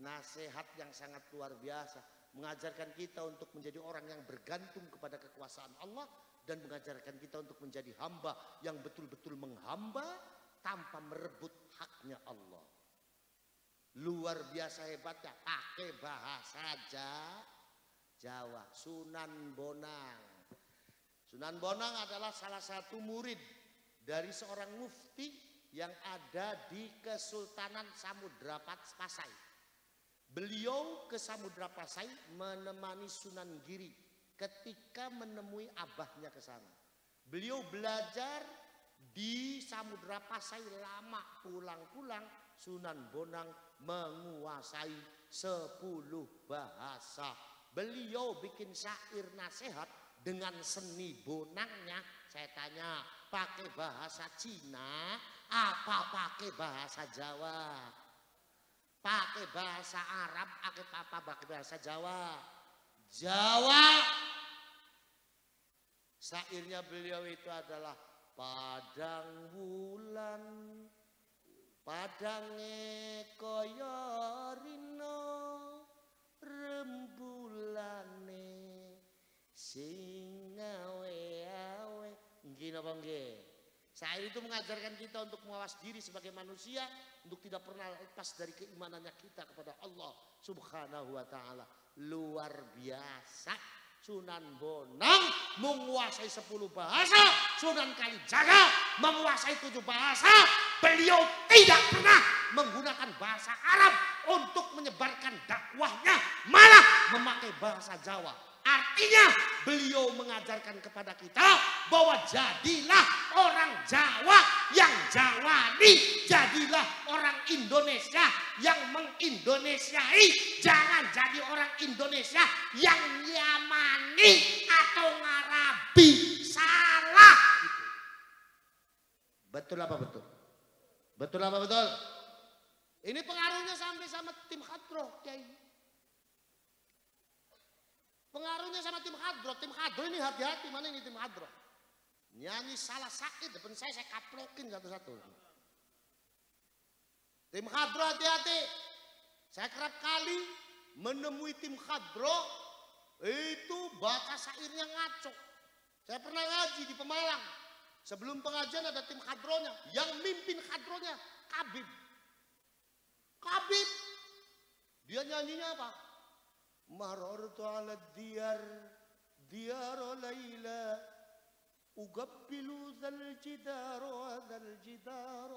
Nasihat yang sangat luar biasa, mengajarkan kita untuk menjadi orang yang bergantung kepada kekuasaan Allah dan mengajarkan kita untuk menjadi hamba yang betul-betul menghamba tanpa merebut haknya Allah. Luar biasa hebatnya, pakai bahasa Jawa. Sunan Bonang. Sunan Bonang adalah salah satu murid dari seorang mufti yang ada di Kesultanan Samudra Pasai. Beliau ke Samudra Pasai menemani Sunan Giri ketika menemui abahnya ke sana. Beliau belajar di Samudra Pasai lama, pulang-pulang Sunan Bonang menguasai 10 bahasa. Beliau bikin syair nasihat dengan seni bonangnya. Saya tanya, pakai bahasa Cina apa pakai bahasa Jawa? Pakai bahasa Arab apa pakai bahasa Jawa? Jawa. Syairnya beliau itu adalah padang bulan padange kaya rino rembulane sing awe-awe. Nggih napa nggih? Syair itu mengajarkan kita untuk mawas diri sebagai manusia, untuk tidak pernah lepas dari keimanannya kita kepada Allah Subhanahu wa taala. Luar biasa. Sunan Bonang menguasai 10 bahasa, Sunan Kalijaga menguasai 7 bahasa. Beliau tidak pernah menggunakan bahasa Arab untuk menyebarkan dakwahnya, malah memakai bahasa Jawa. Artinya beliau mengajarkan kepada kita bahwa jadilah orang Jawa yang Jawani, jadilah orang Indonesia yang mengindonesiai, jangan jadi orang Indonesia yang Yamani atau Ngarabi. Salah. Betul apa betul? Betul apa betul? Ini pengaruhnya sampai sama tim Hadroh, Kiai. Pengaruhnya sama tim Hadroh. Tim Hadroh ini hati-hati, mana ini tim Hadroh? Nyanyi salah sakit depan saya kaplokin satu-satu. Tim Hadroh hati-hati. Saya kerap kali menemui tim Hadroh itu baca syairnya ngaco. Saya pernah ngaji di Pemalang. Sebelum pengajian ada tim Hadrohnya. Yang mimpin Hadrohnya Kabib. Kabib. Dia nyanyinya apa? Marartu ala diyar diyar layla uqabbilu zal jidar wa zal jidar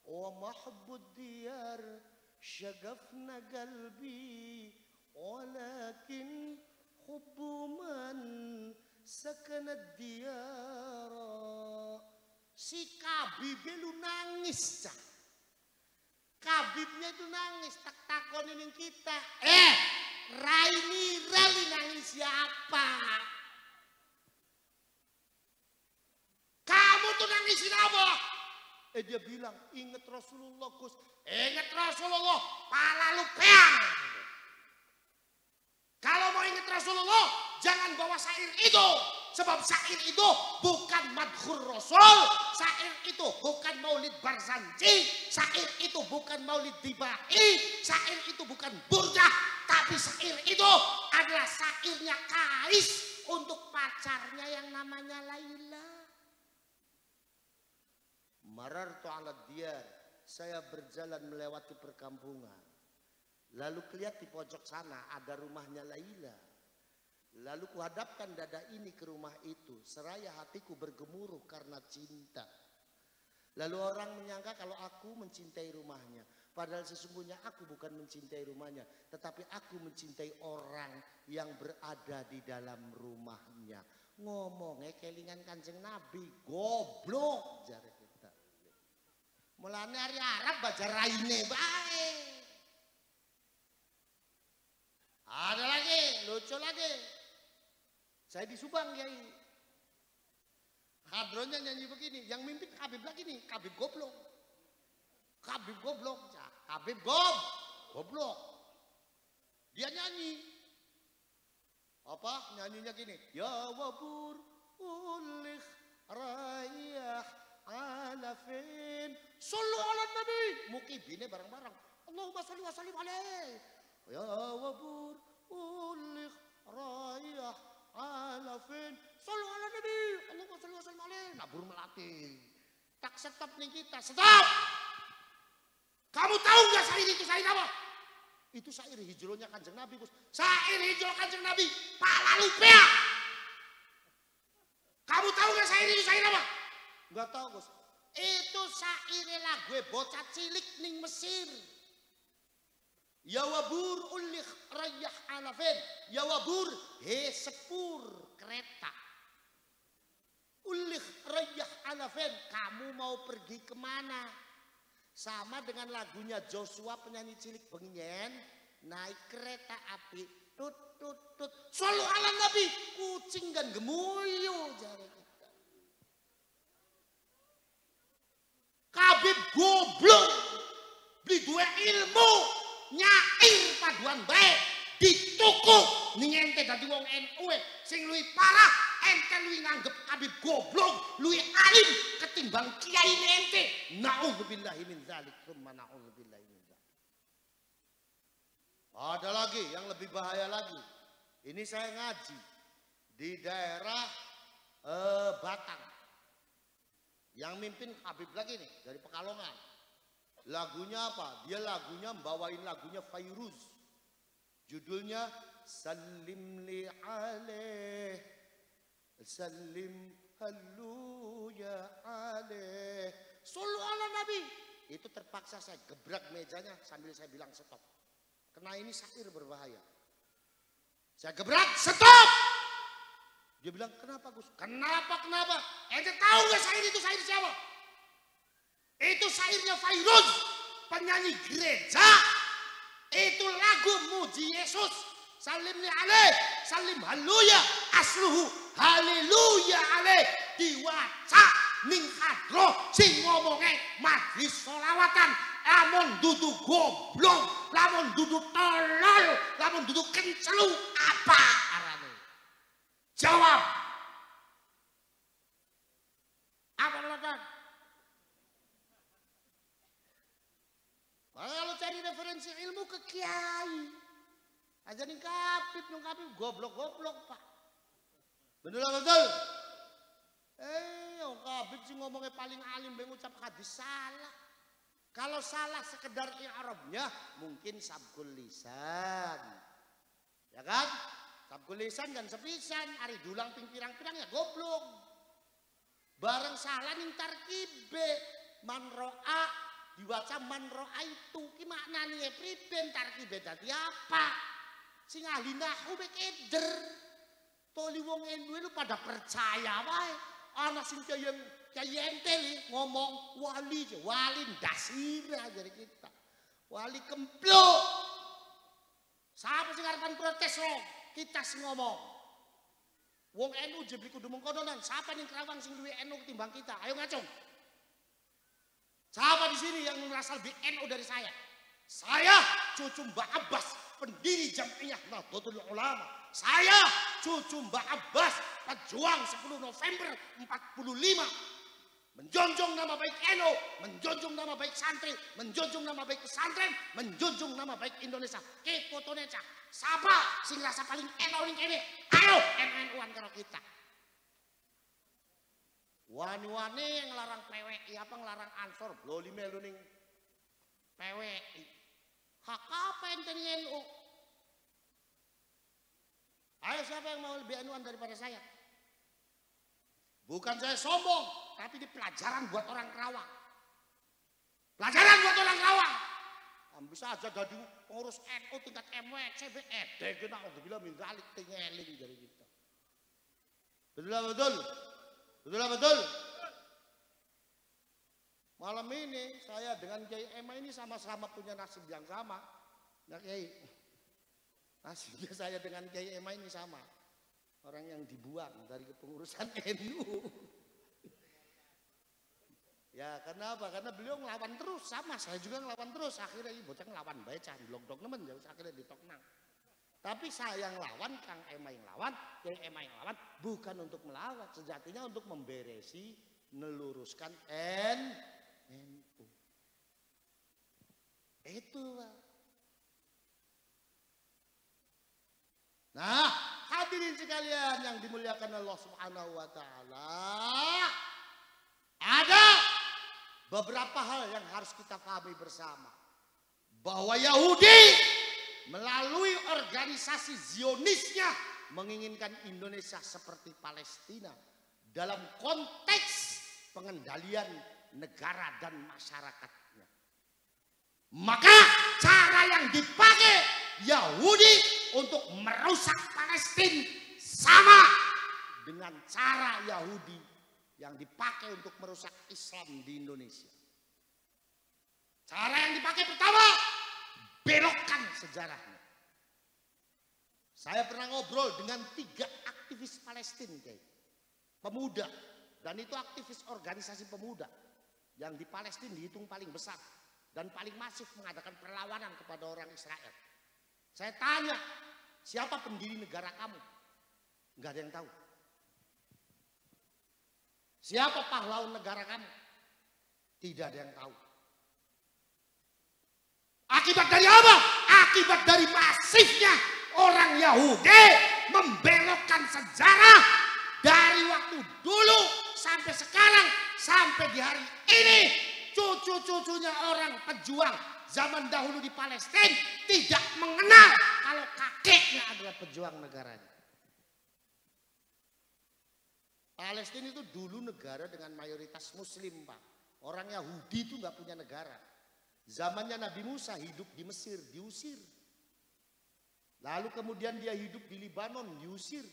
wa mahbud diyar shagafna qalbi walakin hubbu man sakana diyar. Si Kabib lu nangis cah. Kabibnya itu nangis, tak takonin kita. Raini Rali nangis siapa? Kamu tuh nangisin apa? Dia bilang, inget Rasulullah Gus. Inget Rasulullah, pala lu peang. Kalau mau inget Rasulullah, jangan bawa syair itu. Sebab syair itu bukan madhur Rasul, syair itu bukan maulid Barzanji, syair itu bukan maulid Dibai, syair itu bukan burdah, tapi syair itu adalah syairnya Kais untuk pacarnya yang namanya Laila. Marartu ala diyar, saya berjalan melewati perkampungan. Lalu kelihatan di pojok sana ada rumahnya Laila. Lalu kuhadapkan dada ini ke rumah itu, seraya hatiku bergemuruh karena cinta. Lalu orang menyangka kalau aku mencintai rumahnya. Padahal sesungguhnya aku bukan mencintai rumahnya, tetapi aku mencintai orang yang berada di dalam rumahnya. Ngomongnya kelingan Kanjeng Nabi, goblok jare kita. Mulane hari Arab baca raine bae. Ada lagi, lucu lagi. Saya di Subang, Kiai. Hadronnya nyanyi begini, yang mimpin Habib lagi nih, Habib goblok. Habib goblok, Habib goblok. Dia nyanyi. Apa? Nyanyinya gini. Ya wabur ulih rayah alafin. Sallu ala Nabi. Mukibine bareng-bareng. Allahumma salli wa sallim alaih. Ya wabur ulih rayah alafin. Sallu ala Nabi. Allahumma salli wa sallim alaih. Nabur melatih. Tak stop nih kita. Stop. Kamu tahu nggak syair itu syair apa? Itu syair hijrahnya Kanjeng Nabi, Gus. Syair hijrah Kanjeng Nabi, pala lupea. Kamu tahu nggak syair itu syair apa? Nggak tahu, Gus. Itu syair lagu bocah cilik ning Mesir. Ya wabur ulikh rayah alafin. Ya wabur he sepur kereta. Ulikh rayah alafin. Kamu mau pergi kemana? Sama dengan lagunya Joshua penyanyi cilik bengen, naik kereta api, tut tut tut. Sallu ala Nabi, kucing dan gemuyu jari kita. Habib goblok, beli dua ilmu, nyair paduan baik, ditukuk, ning ente dadi wong NU sing luwih parah, ente luwih nganggep Habib goblok, luwih alim ketimbang kiai ente. Na'udzubillahi min dzalik, tsumma na'udzubillahi min dzalik. Ada lagi yang lebih bahaya lagi. Ini saya ngaji di daerah Batang. Yang mimpin Habib lagi nih dari Pekalongan. Lagunya apa? Dia lagunya bawain lagunya Fairuz. Judulnya Salim li alaih, Salim halu ya alaih, sallu ala Nabi. Itu terpaksa saya gebrak mejanya sambil saya bilang stop. Karena ini syair berbahaya. Saya gebrak, stop. Dia bilang, kenapa Gus? Kenapa? Ente tahu gak syair itu syair siapa? Itu syairnya Fairuz, penyanyi gereja. Itu lagu muji Yesus. Salim li alaih, salim haluya, asluhu haleluya alaih. Diwaca ning hadroh sing ngomongnya majlis sholawatan. Lamun dudu goblok, lamun dudu tolol, lamun dudu kencelu, apa arane? Jawab. Apa latar? Kalau cari referensi ilmu ke kiai, aja nih kapit goblok-goblok Pak. Betul betul. Yang kapit sih ngomongnya paling alim, mengucap hadis salah. Kalau salah sekedar i'rabnya mungkin sabkul lisan, ya kan? Sabkul lisan kan sepisan, ari dulang ping pirang-pirang ya goblok. Bareng salah ning tarkibe, man ro'a diwaca man ro'a itu ki maknane priben tarkibe dadi apa? Sing ahli nahwu mek eder. Toli wong NU lu pada percaya wae. Ana sing kaya ente ngomong wali dasira jadi kita. Wali kemplok. Siapa sing arepan protes lo? Kita sing ngomong. Wong NU jebli kudu mengkononan. Siapa ning Kerawang sing luwih NU ketimbang kita? Ayo ngacung. Siapa di sini yang merasa lebih NU dari saya? Saya cucu Mbak Abbas, pendiri Jam'iyah Nahdlatul Ulama. Saya cucu Mbak Abbas, pejuang 10 November 45. Menjunjung nama baik NU, menjunjung nama baik santri, menjunjung nama baik pesantren, menjunjung nama baik Indonesia. Fotonya cah. Siapa sing rasa paling NU ning kene? Ayo NU-an karo kita. Wani-wani yang ngelarang PWI apa ngelarang Ansor bloli melu ning PWI. Hak apa ente ning NU? Ayo siapa yang mau lebih NU-an daripada saya? Bukan saya sombong, tapi ini pelajaran buat orang Kerawang. Pelajaran buat orang Kerawang. Bisa aja jadi pengurus NU tingkat MW, CBE, kena bilang minggalik tingeling dari kita. Betul betul, betul betul. Malam ini saya dengan Kiai Ema ini sama-sama punya nasib yang sama. Nah Kiai, nasibnya saya dengan Kiai Ema ini sama. Orang yang dibuang dari kepengurusan NU. Ya karena apa? Karena beliau ngelawan terus, sama saya juga ngelawan terus. Akhirnya ini bocah ngelawan baca, blok-blok nemen ya akhirnya ditoknang. Tapi saya yang lawan, Kang Ema yang lawan, Kiai Ema yang lawan, bukan untuk melawan, sejatinya untuk memberesi, meluruskan NU. Itu Pak. Nah, hadirin sekalian yang dimuliakan Allah Subhanahu wa taala, ada beberapa hal yang harus kita pahami bersama. Bahwa Yahudi melalui organisasi Zionisnya menginginkan Indonesia seperti Palestina dalam konteks pengendalian negara dan masyarakatnya. Maka cara yang dipakai Yahudi untuk merusak Palestina sama dengan cara Yahudi yang dipakai untuk merusak Islam di Indonesia. Cara yang dipakai pertama, belokkan sejarahnya. Saya pernah ngobrol dengan 3 aktivis Palestina, pemuda, dan itu aktivis organisasi pemuda yang di Palestina dihitung paling besar dan paling masif mengadakan perlawanan kepada orang Israel. Saya tanya, siapa pendiri negara kamu? Enggak ada yang tahu. Siapa pahlawan negara kamu? Tidak ada yang tahu. Akibat dari apa? Akibat dari masifnya orang Yahudi membelokkan sejarah dari waktu dulu sampai sekarang, sampai di hari ini. Cucu-cucunya orang pejuang zaman dahulu di Palestina tidak mengenal kalau kakeknya adalah pejuang negaranya. Palestina itu dulu negara dengan mayoritas Muslim, Pak. Orang Yahudi itu nggak punya negara. Zamannya Nabi Musa hidup di Mesir, diusir. Lalu kemudian dia hidup di Libanon, diusir.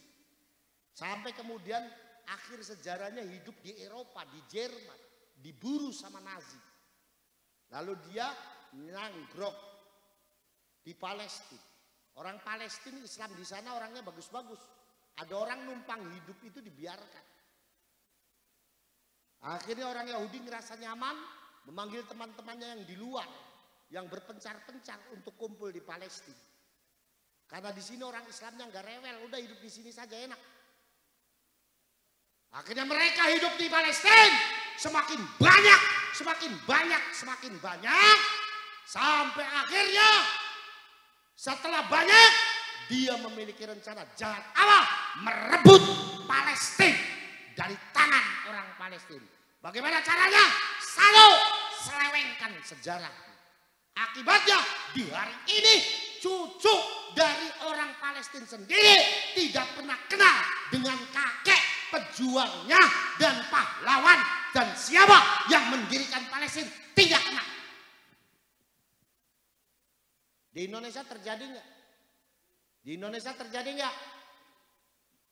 Sampai kemudian akhir sejarahnya hidup di Eropa, di Jerman, diburu sama Nazi. Lalu dia nanggrok di Palestina. Orang Palestina Islam di sana orangnya bagus-bagus. Ada orang numpang hidup itu dibiarkan. Akhirnya orang Yahudi ngerasa nyaman, memanggil teman-temannya yang di luar, yang berpencar-pencar untuk kumpul di Palestina. Karena di sini orang Islamnya nggak rewel, udah hidup di sini saja enak. Akhirnya mereka hidup di Palestina, semakin banyak, semakin banyak, semakin banyak, sampai akhirnya setelah banyak, dia memiliki rencana jahat Allah merebut Palestina dari tangan orang Palestina. Bagaimana caranya? Selalu selewengkan sejarah. Akibatnya di hari ini cucu dari orang Palestina sendiri tidak pernah kenal dengan kakek pejuangnya dan pahlawan dan siapa yang mendirikan Palestina, tidak kenal. Di Indonesia terjadi nggak? Di Indonesia terjadi nggak?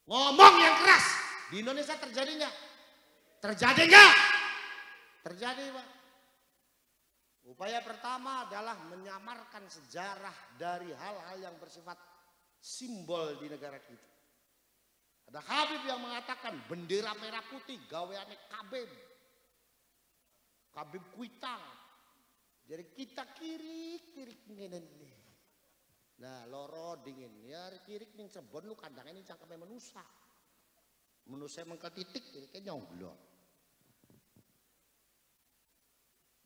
Ngomong yang keras. Di Indonesia terjadi nggak? Terjadi nggak? Terjadi, Pak. Upaya pertama adalah menyamarkan sejarah dari hal-hal yang bersifat simbol di negara kita. Ada Habib yang mengatakan bendera merah putih gaweane Kabeb. Kabeb Kuitang. Jadi kita kiri ngene. Nah, loro dingin. Ya kiri ning Cirebon lu kandangnya ini cangkeme manusia. Manusia mengke titik kayak nyonglok.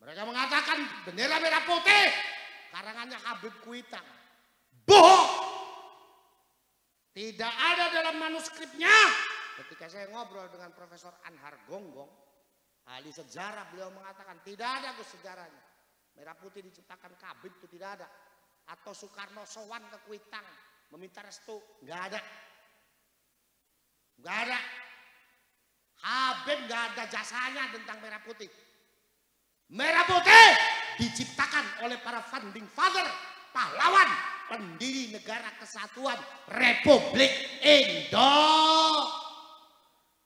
Mereka mengatakan bendera merah putih karangannya Habib Kuitang. Bohong. Tidak ada dalam manuskripnya. Ketika saya ngobrol dengan Profesor Anhar Gonggong, ahli sejarah, beliau mengatakan tidak ada sejarahnya. Merah putih diciptakan Habib itu tidak ada. Atau Soekarno sowan ke Kuitang meminta restu, nggak ada. Nggak ada. Habib nggak ada jasanya tentang merah putih. Merah putih diciptakan oleh para founding father, pahlawan, pendiri negara kesatuan Republik Indonesia.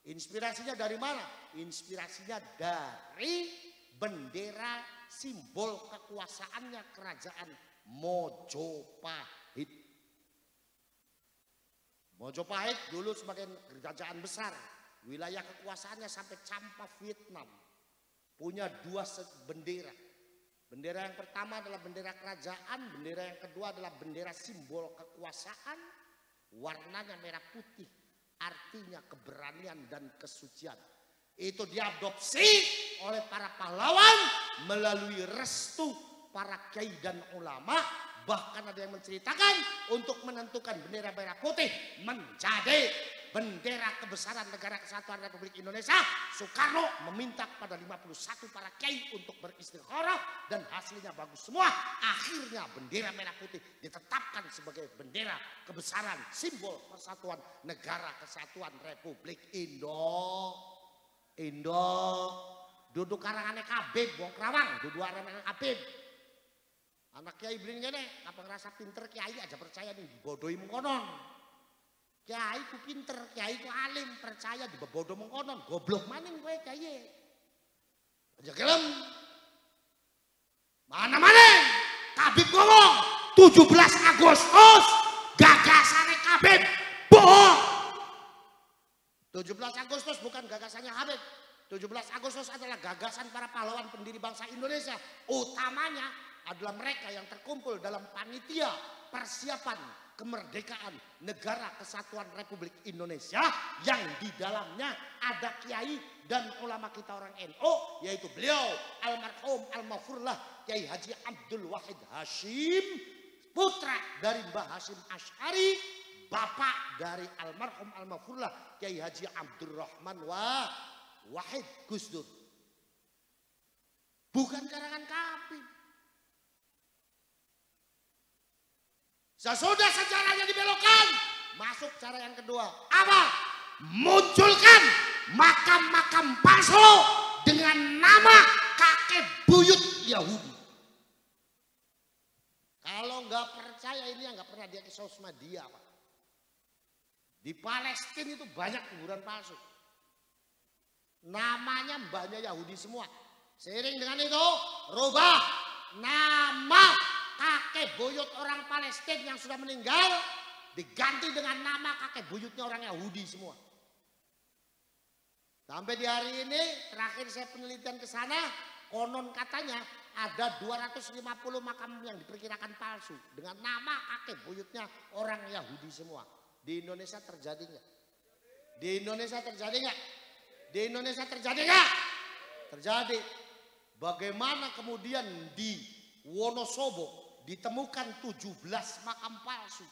Inspirasinya dari mana? Inspirasinya dari bendera simbol kekuasaannya kerajaan Mojopahit. Mojopahit dulu sebagai kerajaan besar, wilayah kekuasaannya sampai Campa Vietnam. Punya dua bendera. Bendera yang pertama adalah bendera kerajaan, bendera yang kedua adalah bendera simbol kekuasaan. Warnanya merah putih, artinya keberanian dan kesucian. Itu diadopsi oleh para pahlawan melalui restu para kiai dan ulama. Bahkan ada yang menceritakan untuk menentukan bendera merah putih menjadi bendera kebesaran negara kesatuan Republik Indonesia, Soekarno meminta kepada 51 para kiai untuk beristikharah dan hasilnya bagus semua. Akhirnya bendera merah putih ditetapkan sebagai bendera kebesaran simbol persatuan negara kesatuan Republik Duduk karangannya Kabib wong Kerawang, duduk karangannya Kabib. Anak kiai beli ngene, apa ngerasa pinter kiai aja percaya nih dibodohi mengkonon. Kiai ku pinter, kiai ku alim, percaya dibebodoh mengkonon, goblok maning kowe kiai. Aja gelem. Mana maning? Kabib ngomong 17 Agustus gagasannya Kabib bohong. 17 Agustus bukan gagasannya Habib. 17 Agustus adalah gagasan para pahlawan pendiri bangsa Indonesia. Utamanya adalah mereka yang terkumpul dalam panitia persiapan kemerdekaan negara kesatuan Republik Indonesia, yang di dalamnya ada kiai dan ulama kita orang NU, yaitu beliau almarhum almafurlah Kiai Haji Abdul Wahid Hashim, putra dari Mbah Hashim Asy'ari, bapak dari almarhum almafurlah Kiai Haji Abdurrahman Wahid Gusdur. Bukan karangan Kabib. Sesudah sejarahnya dibelokkan, masuk cara yang kedua. Apa? Munculkan makam-makam palsu dengan nama kakek buyut Yahudi. Kalau nggak percaya ini nggak pernah dia ke sosmed dia, Pak. Di Palestina itu banyak kuburan palsu. Namanya mbahnya Yahudi semua. Seiring dengan itu, rubah nama kakek buyut orang Palestina yang sudah meninggal diganti dengan nama kakek buyutnya orang Yahudi semua. Sampai di hari ini terakhir saya penelitian ke sana, konon katanya ada 250 makam yang diperkirakan palsu dengan nama kakek buyutnya orang Yahudi semua. Di Indonesia terjadi nggak? Di Indonesia terjadi nggak? Di Indonesia terjadi nggak? Terjadi. Bagaimana kemudian di Wonosobo ditemukan 17 makam palsu.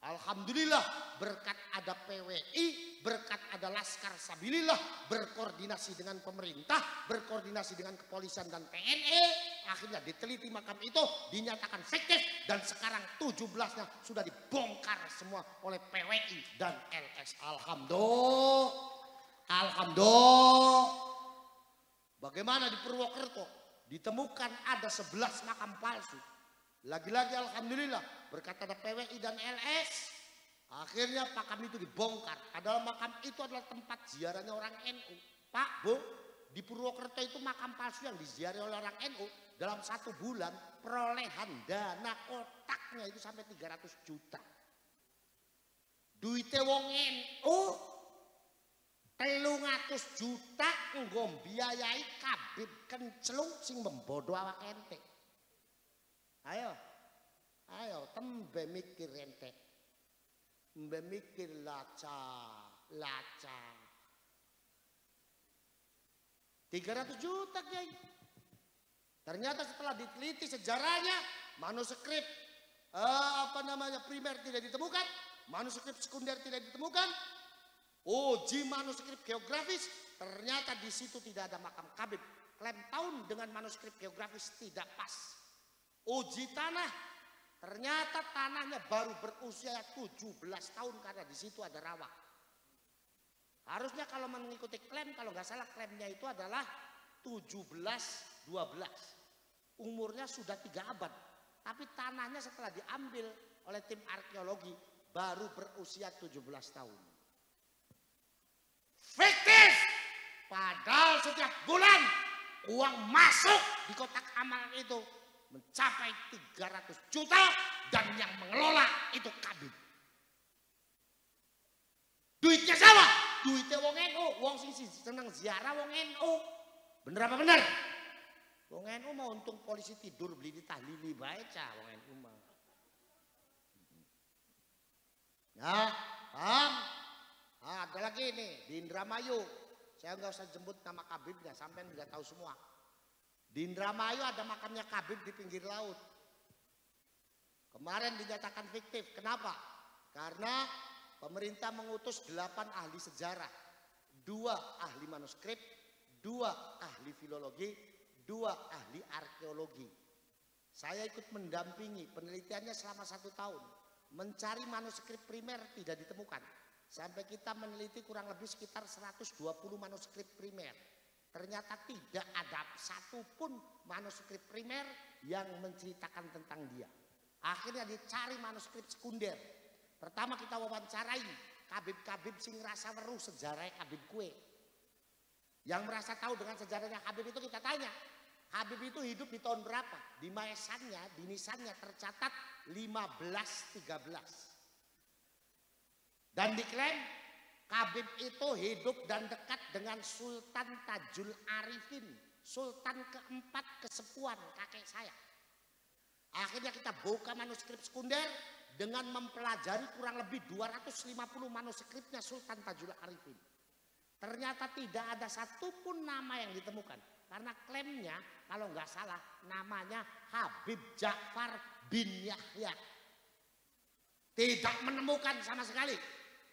Alhamdulillah berkat ada PWI, berkat ada Laskar Sabilillah, berkoordinasi dengan pemerintah, berkoordinasi dengan kepolisian dan TNI, akhirnya diteliti makam itu, dinyatakan fiktif, dan sekarang 17-nya sudah dibongkar semua oleh PWI dan LS. Alhamdulillah. Alhamdulillah. Bagaimana di Purwokerto ditemukan ada 11 makam palsu. Lagi-lagi alhamdulillah berkat ada PWI dan LS, akhirnya makam itu dibongkar. Padahal makam itu adalah tempat ziarahnya orang NU. Pak, Bu, di Purwokerto itu makam palsu yang diziarahi oleh orang NU dalam 1 bulan perolehan dana kotaknya itu sampai 300 juta. Duite wong NU 300 juta nggo mbiayai Kabib Kencelung sing membodo awak ente. Ayo, ayo, tembe mikir ente, tembe mikir laca. 300 juta Kiai. Ternyata setelah diteliti sejarahnya, manuskrip primer tidak ditemukan, manuskrip sekunder tidak ditemukan, uji manuskrip geografis, ternyata di situ tidak ada makam Kabib. Klaim tahun dengan manuskrip geografis tidak pas. Uji tanah, ternyata tanahnya baru berusia 17 tahun karena di situ ada rawa. Harusnya kalau mengikuti klaim, kalau nggak salah klaimnya itu adalah 1712. Umurnya sudah 3 abad. Tapi tanahnya setelah diambil oleh tim arkeologi baru berusia 17 tahun. Fiktif. Padahal setiap bulan uang masuk di kotak amal itu mencapai 300 juta dan yang mengelola itu Kabib. Duitnya siapa? Duitnya wong NU, wong sing seneng ziarah wong NU. Bener apa bener? Wong NU mau untung polisi tidur beli di tahlili baca wong NU mah. Ya, paham? Nah, ada lagi nih di Indramayu. Saya nggak usah jemput nama Kabibnya, sampai nggak tahu semua. Di Indramayu ada makamnya Kabib di pinggir laut. Kemarin dinyatakan fiktif. Kenapa? Karena pemerintah mengutus 8 ahli sejarah, 2 ahli manuskrip, 2 ahli filologi, 2 ahli arkeologi. Saya ikut mendampingi penelitiannya selama 1 tahun. Mencari manuskrip primer tidak ditemukan. Sampai kita meneliti kurang lebih sekitar 120 manuskrip primer. Ternyata tidak ada satupun manuskrip primer yang menceritakan tentang dia. Akhirnya dicari manuskrip sekunder. Pertama kita wawancarai Kabib-Kabib sing rasa weruh sejarah Kabib kue. Yang merasa tahu dengan sejarahnya Habib itu kita tanya. Habib itu hidup di tahun berapa? Di maesannya, di nisannya tercatat 1513. Dan diklaim Kabib itu hidup dan dekat dengan Sultan Tajul Arifin, Sultan keempat kesepuan kakek saya. Akhirnya kita buka manuskrip sekunder dengan mempelajari kurang lebih 250 manuskripnya Sultan Tajul Arifin. Ternyata tidak ada satupun nama yang ditemukan. Karena klaimnya kalau nggak salah namanya Habib Ja'far bin Yahya. Tidak menemukan sama sekali.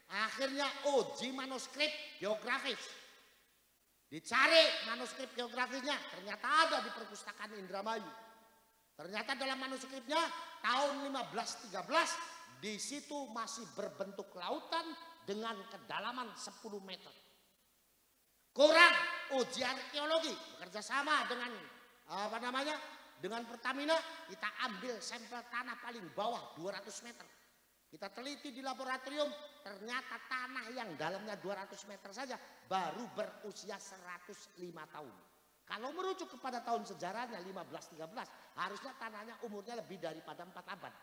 Akhirnya uji manuskrip geografis. Dicari manuskrip geografisnya, ternyata ada di perpustakaan Indramayu. Ternyata dalam manuskripnya tahun 1513 di situ masih berbentuk lautan dengan kedalaman 10 meter. Kurang uji arkeologi, bekerja sama dengan dengan Pertamina, kita ambil sampel tanah paling bawah 200 meter. Kita teliti di laboratorium, ternyata tanah yang dalamnya 200 meter saja baru berusia 105 tahun. Kalau merujuk kepada tahun sejarahnya 1513, harusnya tanahnya umurnya lebih daripada 4 abad.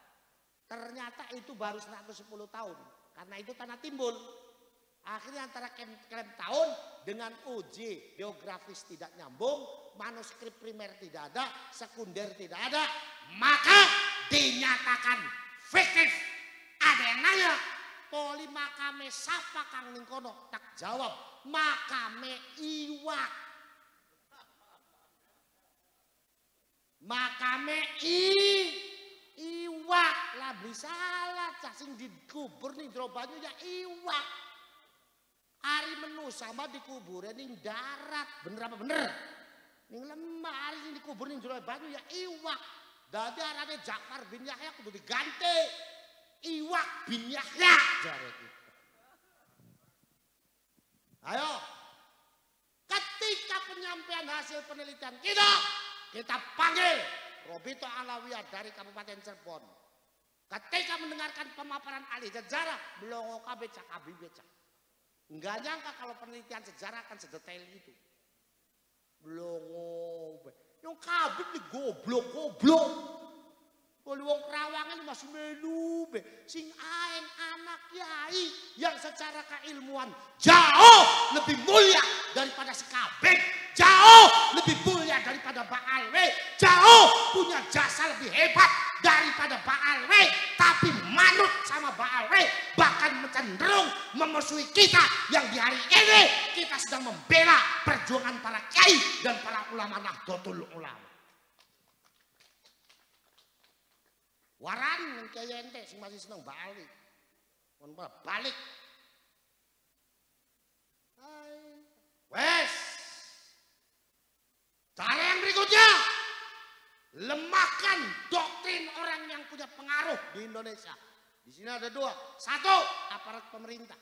Ternyata itu baru 110 tahun, karena itu tanah timbul. Akhirnya antara klaim tahun dengan uji geografis tidak nyambung, manuskrip primer tidak ada, sekunder tidak ada, maka dinyatakan fiktif. Ada yang nanya, poli makame sapa kang ning kono? Tak jawab, makame iwak. Makame iwak. Lah beli salah, cah sing dikubur ning jero banyu ya iwak. Ari menu sama dikubur ning darat, bener apa bener? Ning lemah ari sing dikubur ning jero banyu ya iwak. Dadi arane Ja'far bin Yahya kudu diganti. Iwak bin Yahya jare kita. Ayo, ketika penyampaian hasil penelitian kita panggil Robito Alawiyah dari Kabupaten Cirebon. Ketika mendengarkan pemaparan ahli sejarah, belongo kabeca kabibeca. Enggak nyangka kalau penelitian sejarah akan sedetail itu. Belongo, yang kabit nih goblok. Kalau wong Perawangan masih melu be, sing aeng anak yai yang secara keilmuan jauh lebih mulia daripada sekabek, jauh lebih mulia daripada Pak Alwe, jauh punya jasa lebih hebat daripada Pak Alwe, tapi manut sama Pak Alwe, bahkan cenderung memusuhi kita yang di hari ini kita sedang membela perjuangan para kiai dan para ulama Nahdlatul Ulama. Waran kayak ente sih masih seneng balik, balik. Wes, cara yang berikutnya, lemahkan doktrin orang yang punya pengaruh di Indonesia. Di sini ada 2, 1 aparat pemerintah.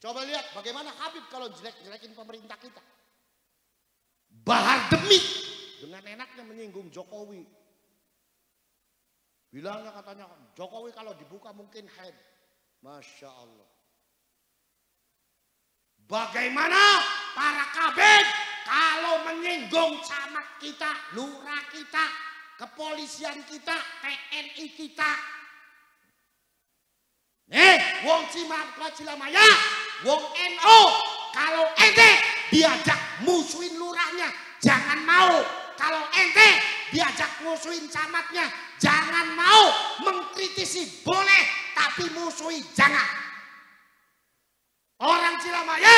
Coba lihat bagaimana Habib kalau jelek-jelekin pemerintah kita. Bahar Demi dengan enaknya menyinggung Jokowi. Bilangnya katanya Jokowi kalau dibuka mungkin head. Masya Allah. Bagaimana para kabin kalau menyinggung camat kita, lurah kita, kepolisian kita, TNI kita. Wong Cilamaya, wong NU, kalau ente diajak musuhin lurahnya, jangan mau. Kalau ente diajak musuhin camatnya, jangan mau. Mengkritisi boleh, tapi musuhi jangan. Orang Cilamaya,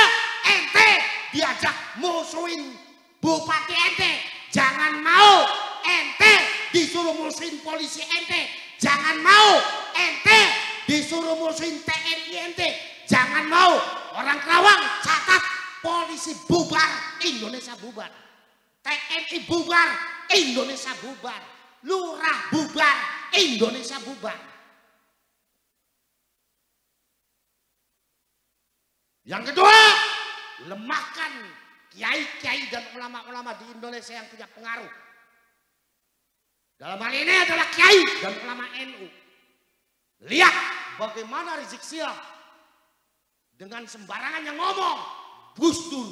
ente diajak musuhin bupati ente, jangan mau. Ente disuruh musuhin polisi ente, jangan mau. Ente disuruh musuhin TNI ente, jangan mau. Orang Kerawang catat, polisi bubar, Indonesia bubar. TNI bubar, Indonesia bubar. Lurah bubar, Indonesia bubar. Yang kedua, lemahkan kiai-kiai dan ulama-ulama di Indonesia yang punya pengaruh. Dalam hal ini adalah kiai dan ulama NU. Lihat bagaimana Rizik Sihab dengan sembarangan yang ngomong, Gus Dur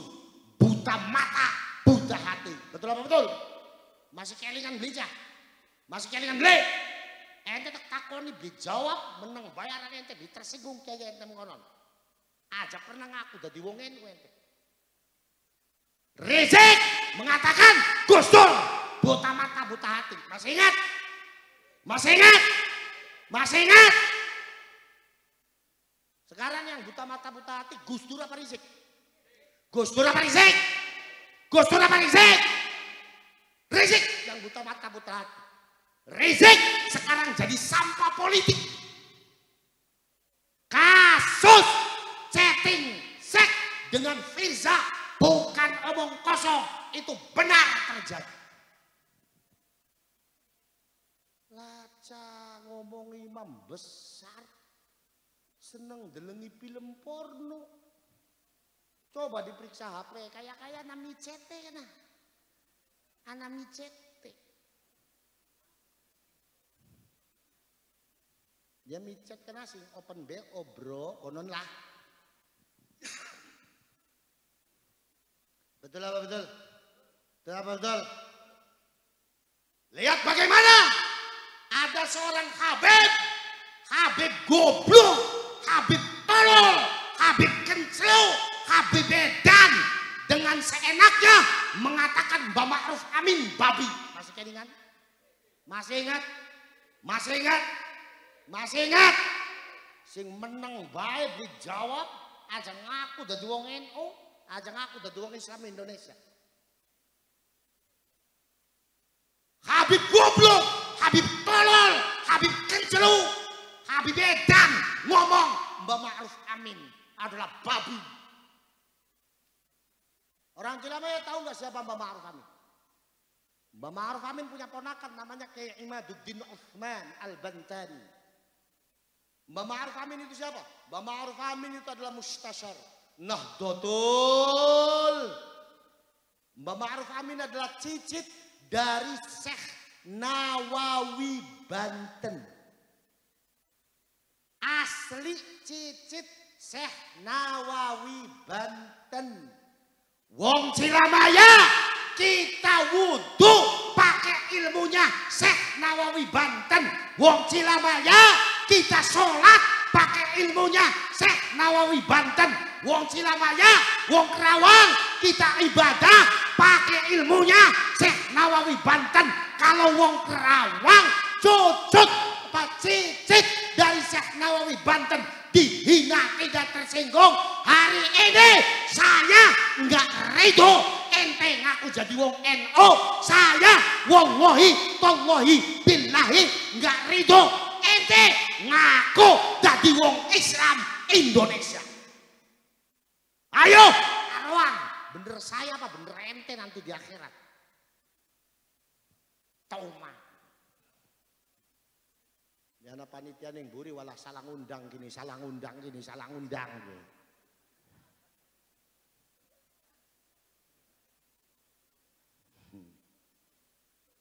buta mata, buta hati. Betul apa betul? Masih kelingan belicah, masih kelingan beli. Ente tak takoni beli jawab, menang bayaran ente ditersinggung kiai ente mengonon. Aja pernah ngaku dadi wong NU ente. Rizik mengatakan Gus Dur buta mata, buta hati. Masih ingat? Masih ingat? Masih ingat? Sekarang yang buta mata, buta hati Gus Dur apa Rizik? Gus Dur apa Rizik? Gus Dur apa Rizik? Rizik yang buta mata, buta hati. Rizik sekarang jadi sampah politik. Kasus chatting seks dengan Firza bukan omong kosong, itu benar terjadi. Laca ngomong imam besar, seneng delengi film porno. Coba diperiksa HP, kayak nami cete kan? Anami cete. Ya micet kena sing open BO bro, konon lah. Betul apa betul? Betul apa betul? Lihat bagaimana ada seorang Habib goblok, Habib tolol, Habib kencel, Habib edan dengan seenaknya mengatakan Mbak Ma'ruf Amin babi. Masih kelingan? Masih ingat? Masih ingat? Masih ingat? Sing menang baik dijawab, aja ngaku dadi wong NU, aja ngaku dadi wong Islam Indonesia. Habib goblok, Habib tolol, Habib kencelu, Habib edan ngomong Mbak Ma'ruf Amin adalah babi. Orang Cilamaya tahu nggak siapa Mbak Ma'ruf Amin? Mbak Ma'ruf Amin punya ponakan namanya Kiai Imaduddin Utsman Al-Bantani. Mbak Ma'ruf Amin itu siapa? Mbak Ma'ruf Amin itu adalah mustasyar Nahdlatul. Mbak Ma'ruf Amin adalah cicit dari Syekh Nawawi Banten. Asli cicit Syekh Nawawi Banten. Wong Cilamaya kita wudhu pakai ilmunya Syekh Nawawi Banten. Wong Cilamaya kita sholat pakai ilmunya Syekh Nawawi Banten. Wong Cilamaya, wong Kerawang kita ibadah pakai ilmunya Syekh Nawawi Banten. Kalau wong Kerawang cucut cicit dari Syekh Nawawi Banten dihina tidak tersinggung, hari ini saya nggak ridho ente ngaku jadi wong NU. Saya wallahi tallahi billahi nggak ridho ente ngaku jadi wong Islam Indonesia. Ayo karuan, bener saya apa bener ente nanti di akhirat. Tauma ya anak panitia ning buri walah salah ngundang gini, salah ngundang gini, salah ngundang gini.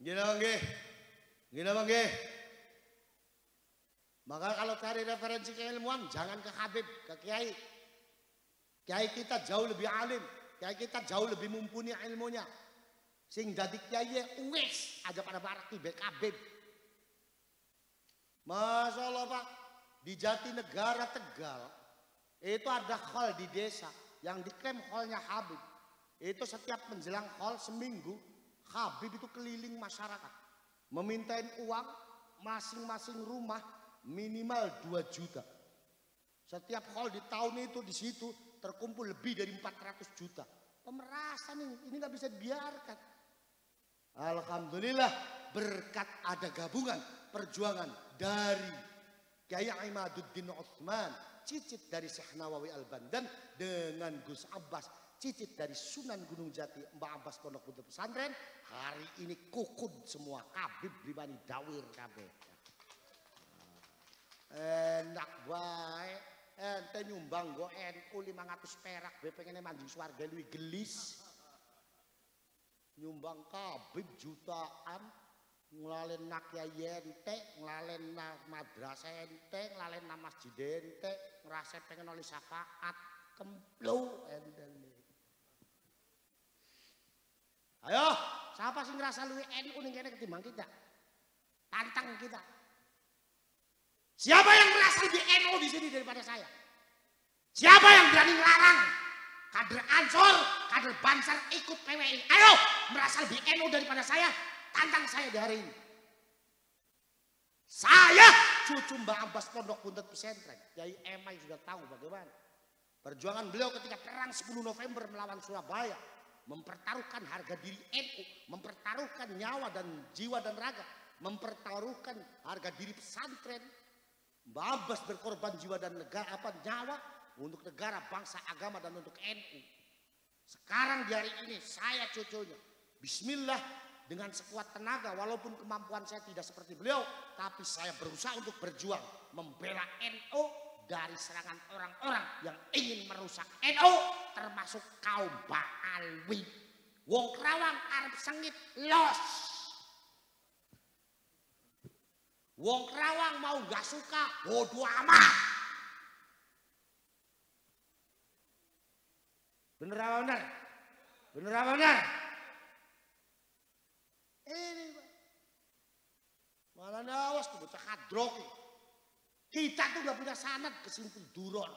Gini bang. Maka kalau cari referensi keilmuan jangan ke Habib, ke Kiai. Kiai kita jauh lebih alim, Kiai kita jauh lebih mumpuni ilmunya. Sing dadi kiai wis aja pada baraki BKB. Masya Allah Pak, di Jatinegara Tegal itu ada hall di desa yang diklaim hallnya Habib. Itu setiap menjelang hall seminggu Habib itu keliling masyarakat memintain uang masing-masing rumah minimal 2 juta. Setiap hall di tahun itu di situ terkumpul lebih dari 400 juta. Pemerasan ini nggak bisa dibiarkan. Alhamdulillah berkat ada gabungan perjuangan dari Kiai Imaduddin Utsman, cicit dari Syekh Nawawi Al-Bandan dengan Gus Abbas, cicit dari Sunan Gunung Jati, Mbak Abbas Pondok Putri Pesantren. Hari ini kukun semua Habib Brimani Dawir kabeh. Enak bae. Ente nyumbang go NU 500 perak, be pengen mandi swarga luwih gelis. Nyumbang Habib jutaan, nglalen nak kiai ente, nglalen madrasah ente, nglalen masjid ente, ngerasa pengen oleh syafaat, kemplu ente. Ayo, siapa sih ngerasa luwih NU ning kene ketimbang kita? Tantang kita. Siapa yang merasa lebih NU di sini daripada saya? Siapa yang berani ngelarang kader Ansor, kader Banser ikut PWI? Ayo, merasa lebih NU daripada saya? Tantang saya di hari ini. Saya cucu Mbak Abbas Pondok Putri Pesantren. Kiai Emai sudah tahu bagaimana perjuangan beliau ketika perang 10 November melawan Surabaya, mempertaruhkan harga diri NU, mempertaruhkan nyawa dan jiwa dan raga, mempertaruhkan harga diri pesantren. Mbak Abbas berkorban jiwa dan nyawa untuk negara, bangsa, agama dan untuk NU. Sekarang di hari ini saya cucunya, bismillah, dengan sekuat tenaga walaupun kemampuan saya tidak seperti beliau, tapi saya berusaha untuk berjuang membela NU dari serangan orang-orang yang ingin merusak NU, termasuk kaum Ba'alwi. Wong Kerawang arep sengit los. Wong Kerawang mau gak suka bodoh amat. Bener apa bener? Bener apa bener? Ini Pak. Malah awas tuh bocah kadrok. Kita tuh gak punya sanad ke Simtul Duror.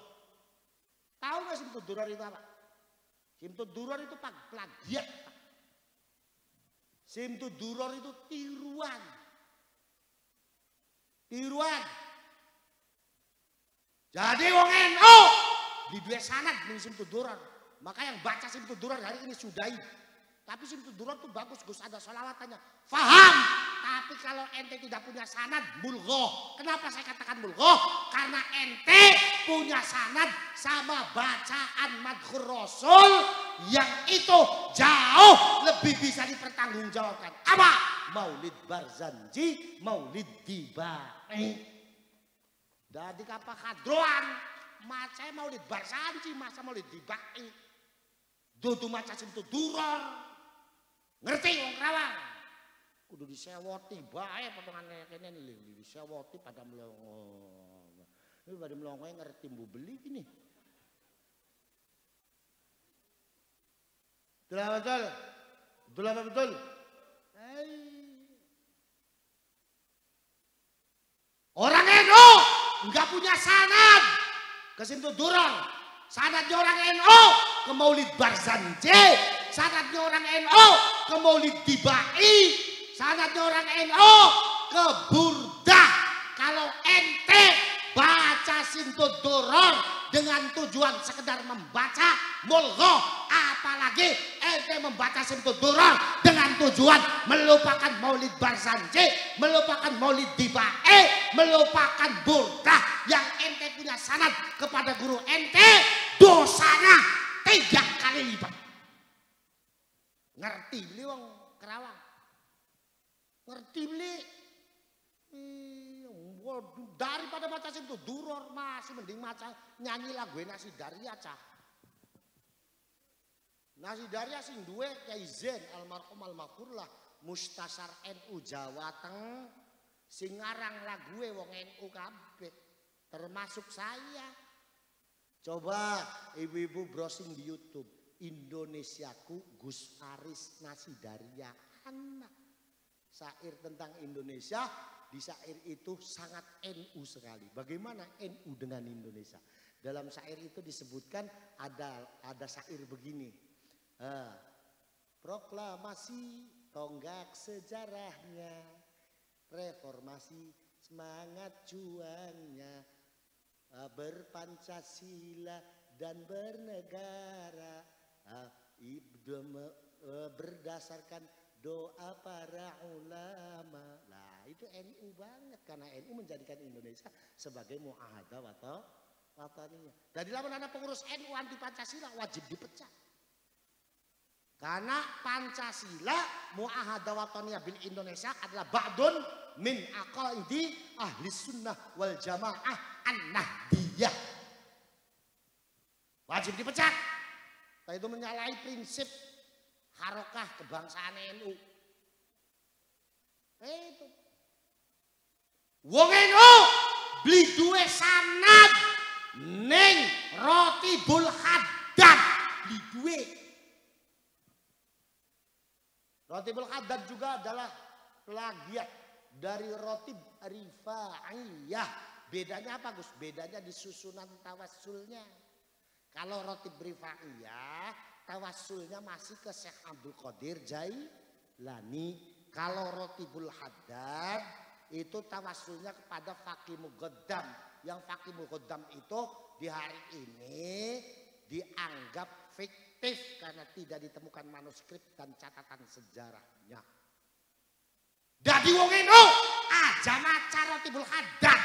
Tahu gak Simtul Duror itu apa? Simtul Duror itu plagiat. Simtul Duror itu tiruan. Tiruan. Jadi wong NU di dua sanad ning Simtul Duror. Maka yang baca Simtul Duror hari ini sudahi. Tapi Simtul Duror itu bagus, Gus, ada sholawatannya. Faham. Tapi kalau ente tidak punya sanad, mulghoh. Kenapa saya katakan mulghoh? Karena ente punya sanad sama bacaan madhur Rasul yang itu jauh lebih bisa dipertanggungjawabkan. Apa? Maulid Barzanji, Maulid Dibai. Jadi apa kadroan? Maca Maulid Barzanji, masa Maulid Dibai. Dudu maca Simtul Duror. Ngerti wong Kerawang? Kudu disewoti bae potongane kene lho, disewoti pada mlongo. Iki pada mlongo ngerti mbu beli gini. Betul. Betul apa betul? Orang NU enggak punya sanad ke Simtul Duror. Sanadnya orang NU ke Maulid Barzanji, sanadnya orang NU ke Maulid Dibai, sanadnya orang NU ke Burdah. Kalau ente baca Simtul Duror dengan tujuan sekedar membaca mulghoh, apalagi ente membaca Simtul Duror dengan tujuan melupakan Maulid Barzanji, melupakan Maulid Dibai, melupakan Burdah yang ente punya sanad kepada guru ente, dosanya 3 kali lipat. Ngerti beli wong Kerawang? Ngerti beli? Daripada baca Simtul Duror masih mending maca nyanyi lagu Nasi Daria cah. Nasi Daria sing duwe Kyai Zain almarhum almarhumlah Mustasar NU Jawa Teng sing ngarang lague wong NU kabeh termasuk saya. Coba ibu-ibu browsing di YouTube Indonesiaku Gus Faris Nasidaria anak. Syair tentang Indonesia, di syair itu sangat NU sekali. Bagaimana NU dengan Indonesia? Dalam syair itu disebutkan ada syair begini. Proklamasi tonggak sejarahnya, reformasi semangat juangnya, berpancasila dan bernegara, berdasarkan doa para ulama. Nah itu NU banget, karena NU menjadikan Indonesia sebagai mu'ahadah wataniyah. Dari lamun ada pengurus NU anti Pancasila wajib dipecat. Karena Pancasila mu'ahadah wataniyah bil Indonesia adalah ba'dun min aqaidi ahli sunnah wal jamaah an-nahdiyah. Wajib dipecat. Nah, itu menyalahi prinsip harokah kebangsaan NU. Itu. Wong NU beli duwe sanad ning Rotibul Haddad beli duwe. Rotibul Haddad juga adalah plagiat dari Rotib Rifaiyah. Bedanya apa Gus? Bedanya di susunan tawassulnya. Kalau Rotib Rifaiyah tawassulnya masih ke Syekh Abdul Qadir Jailani. Kalau Rotibul Haddad itu tawassulnya kepada Faqih Muqaddam. Yang Faqih Muqaddam itu di hari ini dianggap fiktif karena tidak ditemukan manuskrip dan catatan sejarahnya. Dadi wong NU aja maca Rotibul Haddad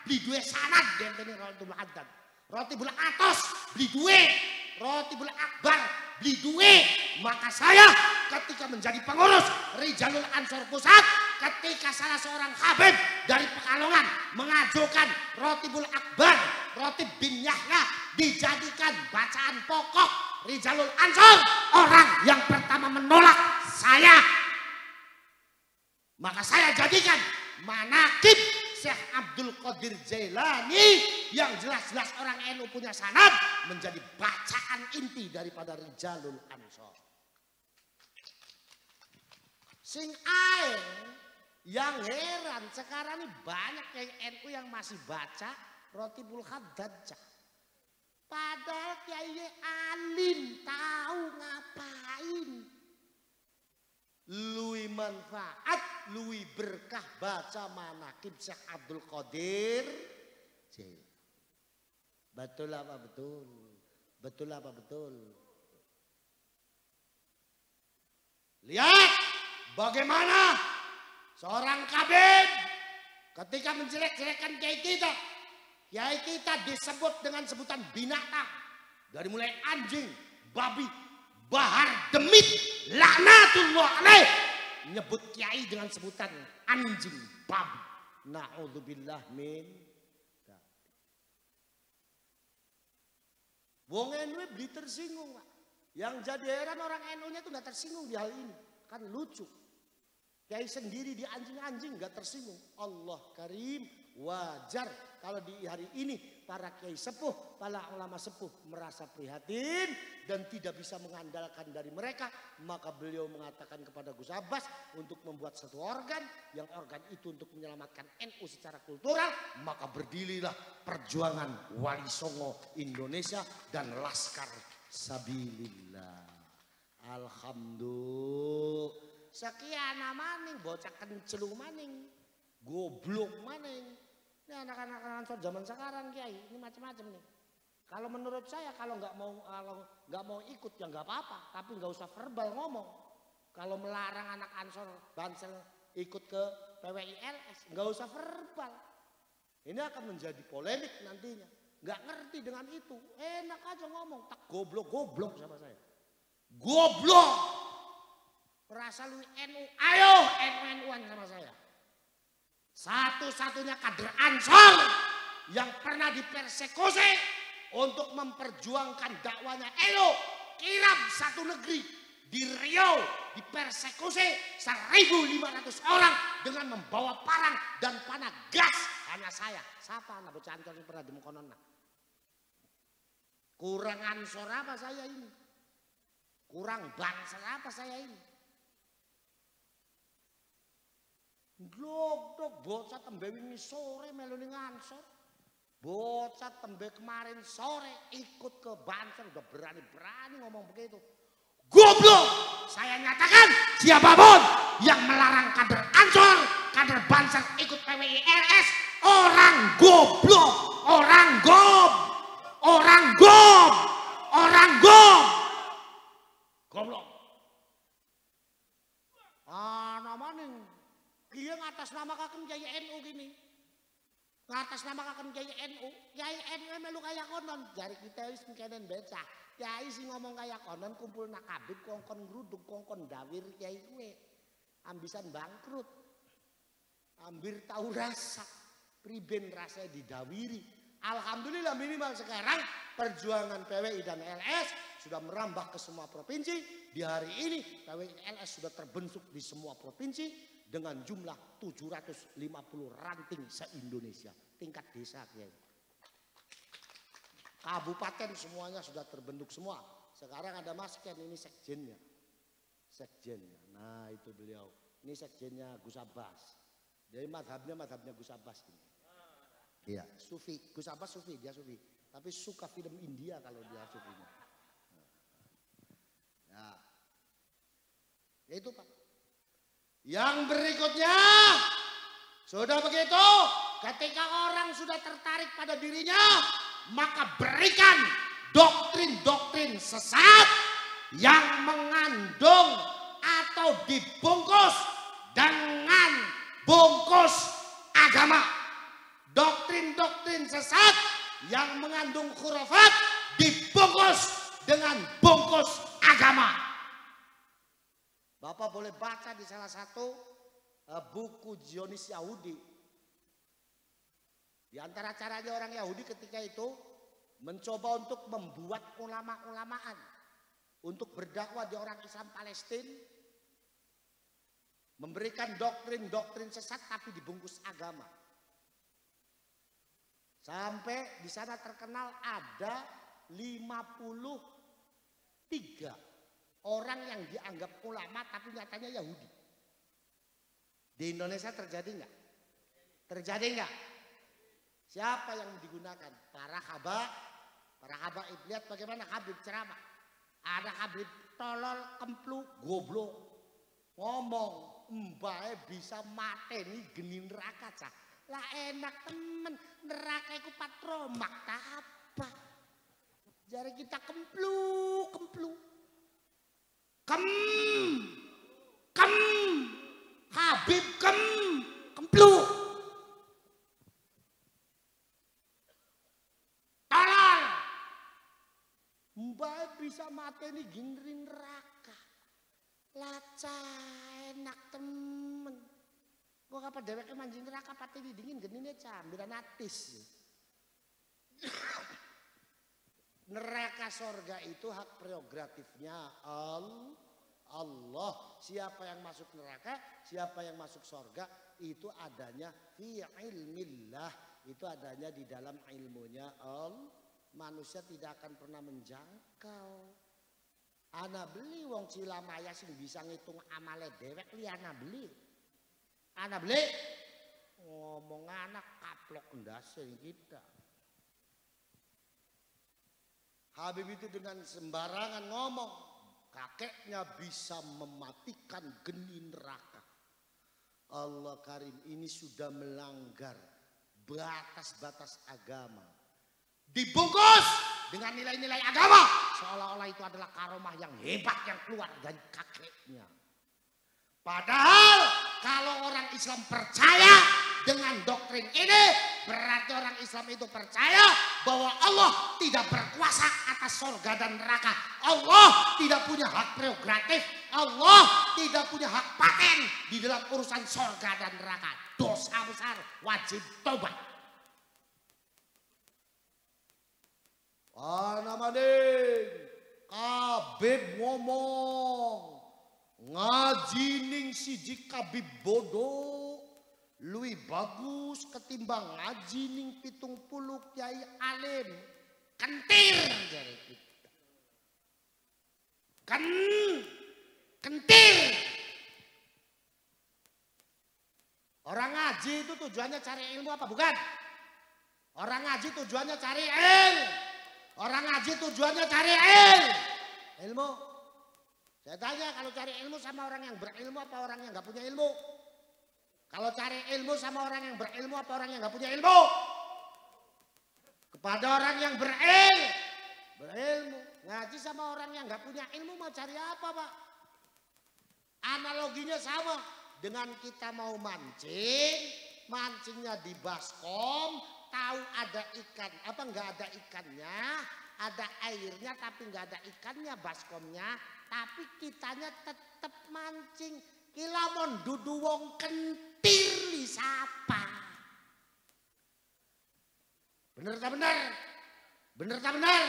beli duwe sanad dentene Rotibul Haddad. Rotibul Atos beli duwe, Rotibul Akbar beli duwe. Maka saya ketika menjadi pengurus Rijalul Ansor Pusat, ketika salah seorang habib dari Pekalongan mengajukan Rotibul Akbar, Rotib bin Yahya dijadikan bacaan pokok Rijalul Ansor, orang yang pertama menolak saya. Maka saya jadikan manaqib Syekh Abdul Qadir Jailani yang jelas-jelas orang NU punya sanad menjadi bacaan inti daripada Rijalul Ansor. Sing aeng yang heran sekarang ini banyak yang NU yang masih baca Rotibul Haddad. Padahal kiai alim tahu ngapain. Lui manfaat, lui berkah baca manaqib Syekh Abdul Qadir. Betul apa betul? Betul apa betul? Lihat bagaimana seorang kabin ketika menjelek-jelekan kiai kita. Kiai kita disebut dengan sebutan binatang. Dari mulai anjing, babi, bahar, demit, laknatullah alaih. Nyebut kiai dengan sebutan anjing, babi. Na'udzubillah min. Wong NU beli tersinggung Pak. Yang jadi heran orang NU-nya itu gak tersinggung di hal ini. Kan lucu. Kiai sendiri di anjing-anjing gak tersinggung. Allah Karim. Wajar kalau di hari ini para kiai sepuh, para ulama sepuh merasa prihatin dan tidak bisa mengandalkan dari mereka. Maka beliau mengatakan kepada Gus Abbas untuk membuat satu organ, yang organ itu untuk menyelamatkan NU secara kultural. Maka berdirilah perjuangan Wali Songo Indonesia dan Laskar Sabilillah. Alhamdulillah. Sekian maning bocah kencelu maning, goblok maning. Ini anak-anak Ansor zaman sekarang Kiai, ini macam-macam nih. Kalau menurut saya kalau nggak mau ikut ya nggak apa-apa, tapi nggak usah verbal ngomong. Kalau melarang anak Ansor Bansel ikut ke PWILS, nggak usah verbal. Ini akan menjadi polemik nantinya. Nggak ngerti dengan itu, enak aja ngomong, tak goblok sama saya. Goblok. Perasa lu NU, ayo NU-an sama saya. Satu-satunya kader Ansor yang pernah dipersekusi untuk memperjuangkan dakwanya NU, kirab satu negeri, di Riau dipersekusi 1.500 orang dengan membawa parang dan panah gas. Hanya saya, siapa anak bocah Ancol yang pernah dimengkonon? Kurang ansor apa saya ini? Kurang bangsa apa saya ini? Glok bocah tembe wingi sore melu ning ansor. Bocah tembe kemarin sore ikut ke Banser, udah berani-berani ngomong begitu. Goblok! Saya nyatakan siapapun yang melarang kader Ansor, kader Banser ikut PWI LS, orang goblok, orang gob, orang gob, orang gob, goblok. Namanya dia ngatas nama kakek Kiai NU gini. Ngatas nama kakek Kiai NU, Kiai NU melu kaya konon, jari kita wis kenen beca. Kiai sing ngomong kaya konon kumpul nakabib kongkon ngruduk kongkon dawir kiai kuwe. Ambisan bangkrut. Ambir tahu rasa, priben rasanya didawiri. Alhamdulillah minimal sekarang perjuangan PWI dan LS sudah merambah ke semua provinsi. Di hari ini PWI LS sudah terbentuk di semua provinsi dengan jumlah 750 ranting se-Indonesia. Tingkat desa kiai. Kabupaten semuanya sudah terbentuk semua. Sekarang ada Mas Ken, ini sekjennya. Sekjennya. Nah itu beliau. Ini sekjennya Gus Abbas. Jadi madhabnya Gus Abbas ini. Iya, Sufi. Gus Abbas Sufi, dia Sufi. Tapi suka film India kalau dia Sufinya. Nah. Ya itu Pak. Yang berikutnya. Sudah begitu. Ketika orang sudah tertarik pada dirinya. Maka berikan doktrin-doktrin sesat yang mengandung atau dibungkus dengan bungkus agama. Doktrin-doktrin sesat yang mengandung khurafat dibungkus dengan bungkus agama. Bapak boleh baca di salah satu buku Zionis Yahudi. Di antara caranya orang Yahudi ketika itu mencoba untuk membuat ulama-ulamaan untuk berdakwah di orang Islam Palestina, memberikan doktrin-doktrin sesat tapi dibungkus agama. Sampai di sana terkenal ada 53 orang yang dianggap ulama tapi nyatanya Yahudi. Di Indonesia terjadi nggak? Terjadi nggak? Siapa yang digunakan? Para habaib. Lihat bagaimana Habib ceramah. Ada Habib tolol, kemplu, goblok. Ngomong, mbae bisa mateni geni neraka cah. Lah enak temen, neraka iku patromak tak apa. Jari kita kemplu. Habib kemplu. Mbak bisa mateni gini neraka. Laca enak temen. Kok apa deweknya manjing neraka pateni dingin genine cambiran atis. Neraka sorga itu hak prerogatifnya Allah. Siapa yang masuk neraka, siapa yang masuk sorga itu adanya fi ilmillah. Itu adanya di dalam ilmunya Allah. Manusia tidak akan pernah menjangkau. Ana beli wong Cilamaya sing bisa ngitung amale dewek li ana beli. Ana beli ngomong anak kaplok ndase kita. Habib itu dengan sembarangan ngomong kakeknya bisa mematikan geni neraka. Allah Karim ini sudah melanggar batas-batas agama. Dibungkus dengan nilai-nilai agama seolah-olah itu adalah karomah yang hebat yang keluar dari kakeknya. Padahal kalau orang Islam percaya dengan doktrin ini berarti orang Islam itu percaya bahwa Allah tidak berkuasa atas surga dan neraka. Allah tidak punya hak prerogatif. Allah tidak punya hak paten di dalam urusan surga dan neraka. Dosa besar, wajib tobat. Nama Habib ngomong ngaji ning siji Habib bodoh luwih bagus ketimbang ngaji ning 70 kiai alim. Kentir jare kita. Kentir. Orang ngaji itu tujuannya cari ilmu apa bukan? Orang ngaji tujuannya cari ilmu. Orang ngaji tujuannya cari ilmu. Saya tanya, kalau cari ilmu sama orang yang berilmu apa orang yang nggak punya ilmu? Kalau cari ilmu sama orang yang berilmu apa orang yang nggak punya ilmu? Kepada orang yang berilmu. Ngaji sama orang yang nggak punya ilmu mau cari apa, Pak? Analoginya sama dengan kita mau mancing, mancingnya di baskom, tahu ada ikan, apa nggak ada ikannya, ada airnya tapi nggak ada ikannya baskomnya, tapi kitanya tetap mancing. Kilamon dudu wong kentir li sapa. Bener tak bener? Bener tak bener?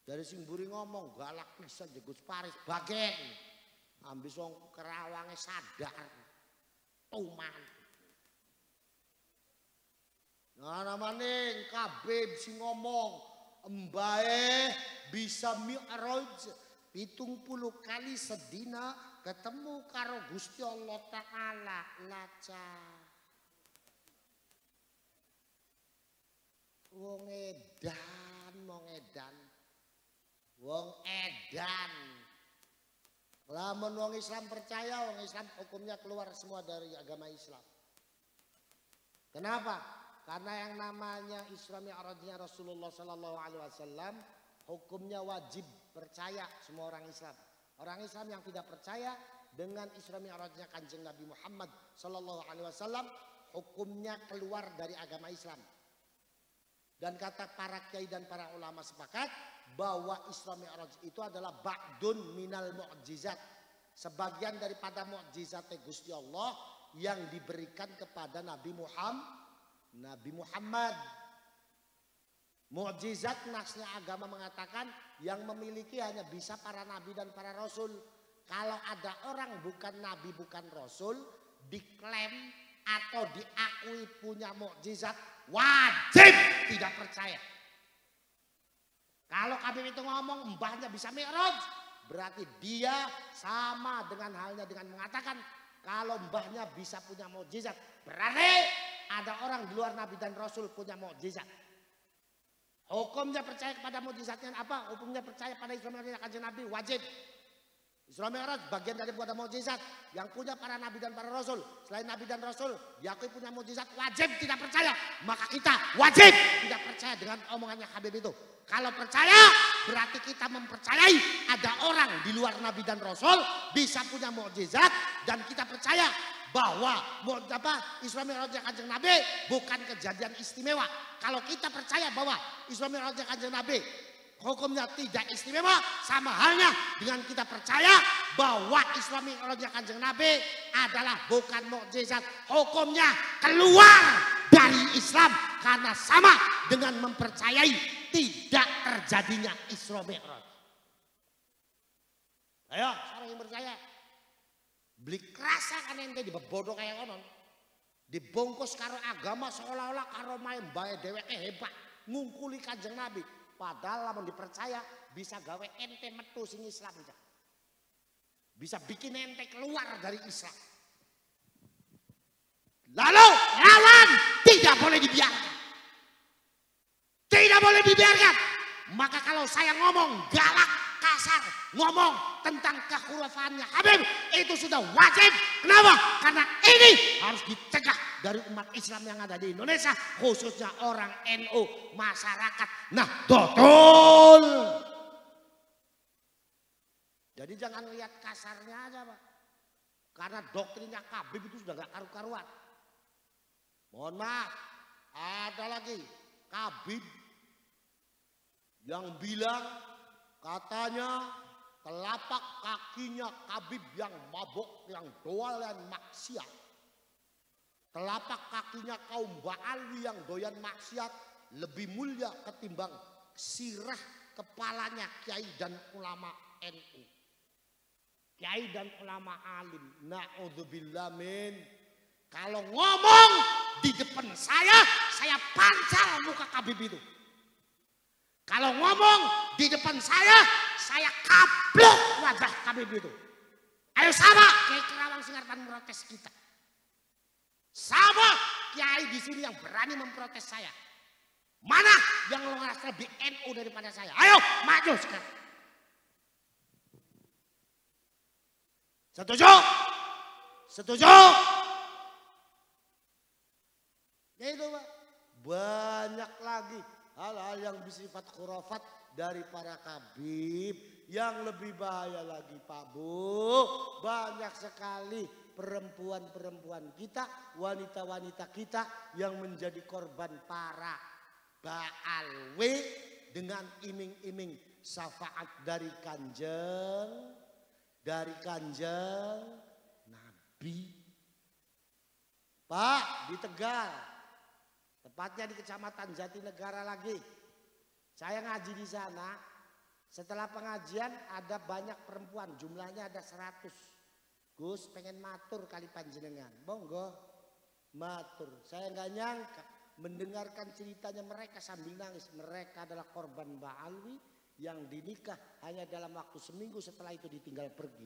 Dari sing mburi ngomong galak pisan Gus Paris bagen. Ambis wong Kerawange sadar. Tuman. Nah namane Habib sing ngomong embae bisa mi'raj 70 kali sedina ketemu karo Gusti Allah Ta'ala laca. Wong edan. Lamun wong Islam percaya, wong Islam hukumnya keluar semua dari agama Islam. Kenapa? Karena yang namanya Isra Mi'rajnya Rasulullah Sallallahu Alaihi Wasallam hukumnya wajib percaya semua orang Islam. Orang Islam yang tidak percaya dengan Isra Mi'rajnya Kanjeng Nabi Muhammad Sallallahu Alaihi Wasallam hukumnya keluar dari agama Islam. Dan kata para kiai dan para ulama sepakat bahwa Isra Mi'raj itu adalah ba'dun minal mu'jizat. Sebagian daripada mu'jizat Gusti Allah yang diberikan kepada Nabi Muhammad. Mu'jizat nasnya agama mengatakan yang memiliki hanya bisa para nabi dan para rasul. Kalau ada orang bukan nabi bukan rasul diklaim atau diakui punya mukjizat wajib tidak percaya. Kalau Habib itu ngomong mbahnya bisa mi'raj, berarti dia sama dengan halnya dengan mengatakan kalau mbahnya bisa punya mukjizat, berarti ada orang di luar nabi dan rasul punya mukjizat. Hukumnya percaya kepada mukjizatnya apa? Hukumnya percaya pada Isra Mi'raj Kanjeng Nabi wajib. Isra Mi'raj bagian dari buatan mukjizat yang punya para nabi dan para rasul. Selain nabi dan rasul diakui punya mukjizat wajib tidak percaya. Maka kita wajib tidak percaya dengan omongannya Habib itu. Kalau percaya berarti kita mempercayai ada orang di luar nabi dan rasul bisa punya mukjizat dan kita percaya bahwa Isra Mi'raj Kanjeng Nabi bukan kejadian istimewa. Kalau kita percaya bahwa Isra Mi'raj Kanjeng Nabi hukumnya tidak istimewa, sama halnya dengan kita percaya bahwa Isra Mi'raj Kanjeng Nabi adalah bukan mukjizat, hukumnya keluar dari Islam karena sama dengan mempercayai tidak terjadinya Isra Mi'raj. Ayo, sekarang yang percaya. Beli kerasa kan ente dibebodoh kayak konon. Dibungkus karo agama seolah-olah karo main bae dheweke hebat ngungkuli Kanjeng Nabi. Padahal lamun dipercaya bisa gawe ente metu sing Islam aja. Bisa bikin ente keluar dari Islam. Lalu lawan tidak boleh dibiarkan. Tidak boleh dibiarkan. Maka kalau saya ngomong galak, kasar, ngomong tentang kekhurafannya Habib itu sudah wajib. Kenapa? Karena ini harus dicegah dari umat Islam yang ada di Indonesia, khususnya orang NU, masyarakat Nahdlatul. Jadi jangan lihat kasarnya aja Pak. Karena doktrinnya Habib itu sudah gak karu-karuan. Mohon maaf, ada lagi Habib yang bilang katanya telapak kakinya Habib yang mabuk, yang doyan maksiat. Telapak kakinya kaum Ba'alwi yang doyan maksiat lebih mulia ketimbang sirah kepalanya kiai dan ulama NU. Kiai dan ulama alim. Na'udzubillah min. Kalau ngomong di depan saya pancal muka Habib itu. Kalau ngomong di depan saya kaplok wajah Habib itu. Ayo sama Kiai Kerawang Singartan protes kita. Sama kiai di sini yang berani memprotes saya. Mana yang lebih NU daripada saya? Ayo maju sekarang. Setuju? Setuju? Ya itu Pak. Banyak lagi hal-hal yang bersifat khurafat dari para Habib. Yang lebih bahaya lagi Pak Bu. Banyak sekali perempuan-perempuan kita, wanita-wanita kita yang menjadi korban para ba'alwe dengan iming-iming syafaat dari kanjeng Nabi. Pak, di Tegal, tepatnya di Kecamatan Jatinegara lagi. Saya ngaji di sana, setelah pengajian ada banyak perempuan, jumlahnya ada 100. Gus pengen matur kali panjenengan, monggo matur. Saya nggak nyangka mendengarkan ceritanya mereka sambil nangis. Mereka adalah korban ba'alwi yang dinikah hanya dalam waktu seminggu, setelah itu ditinggal pergi.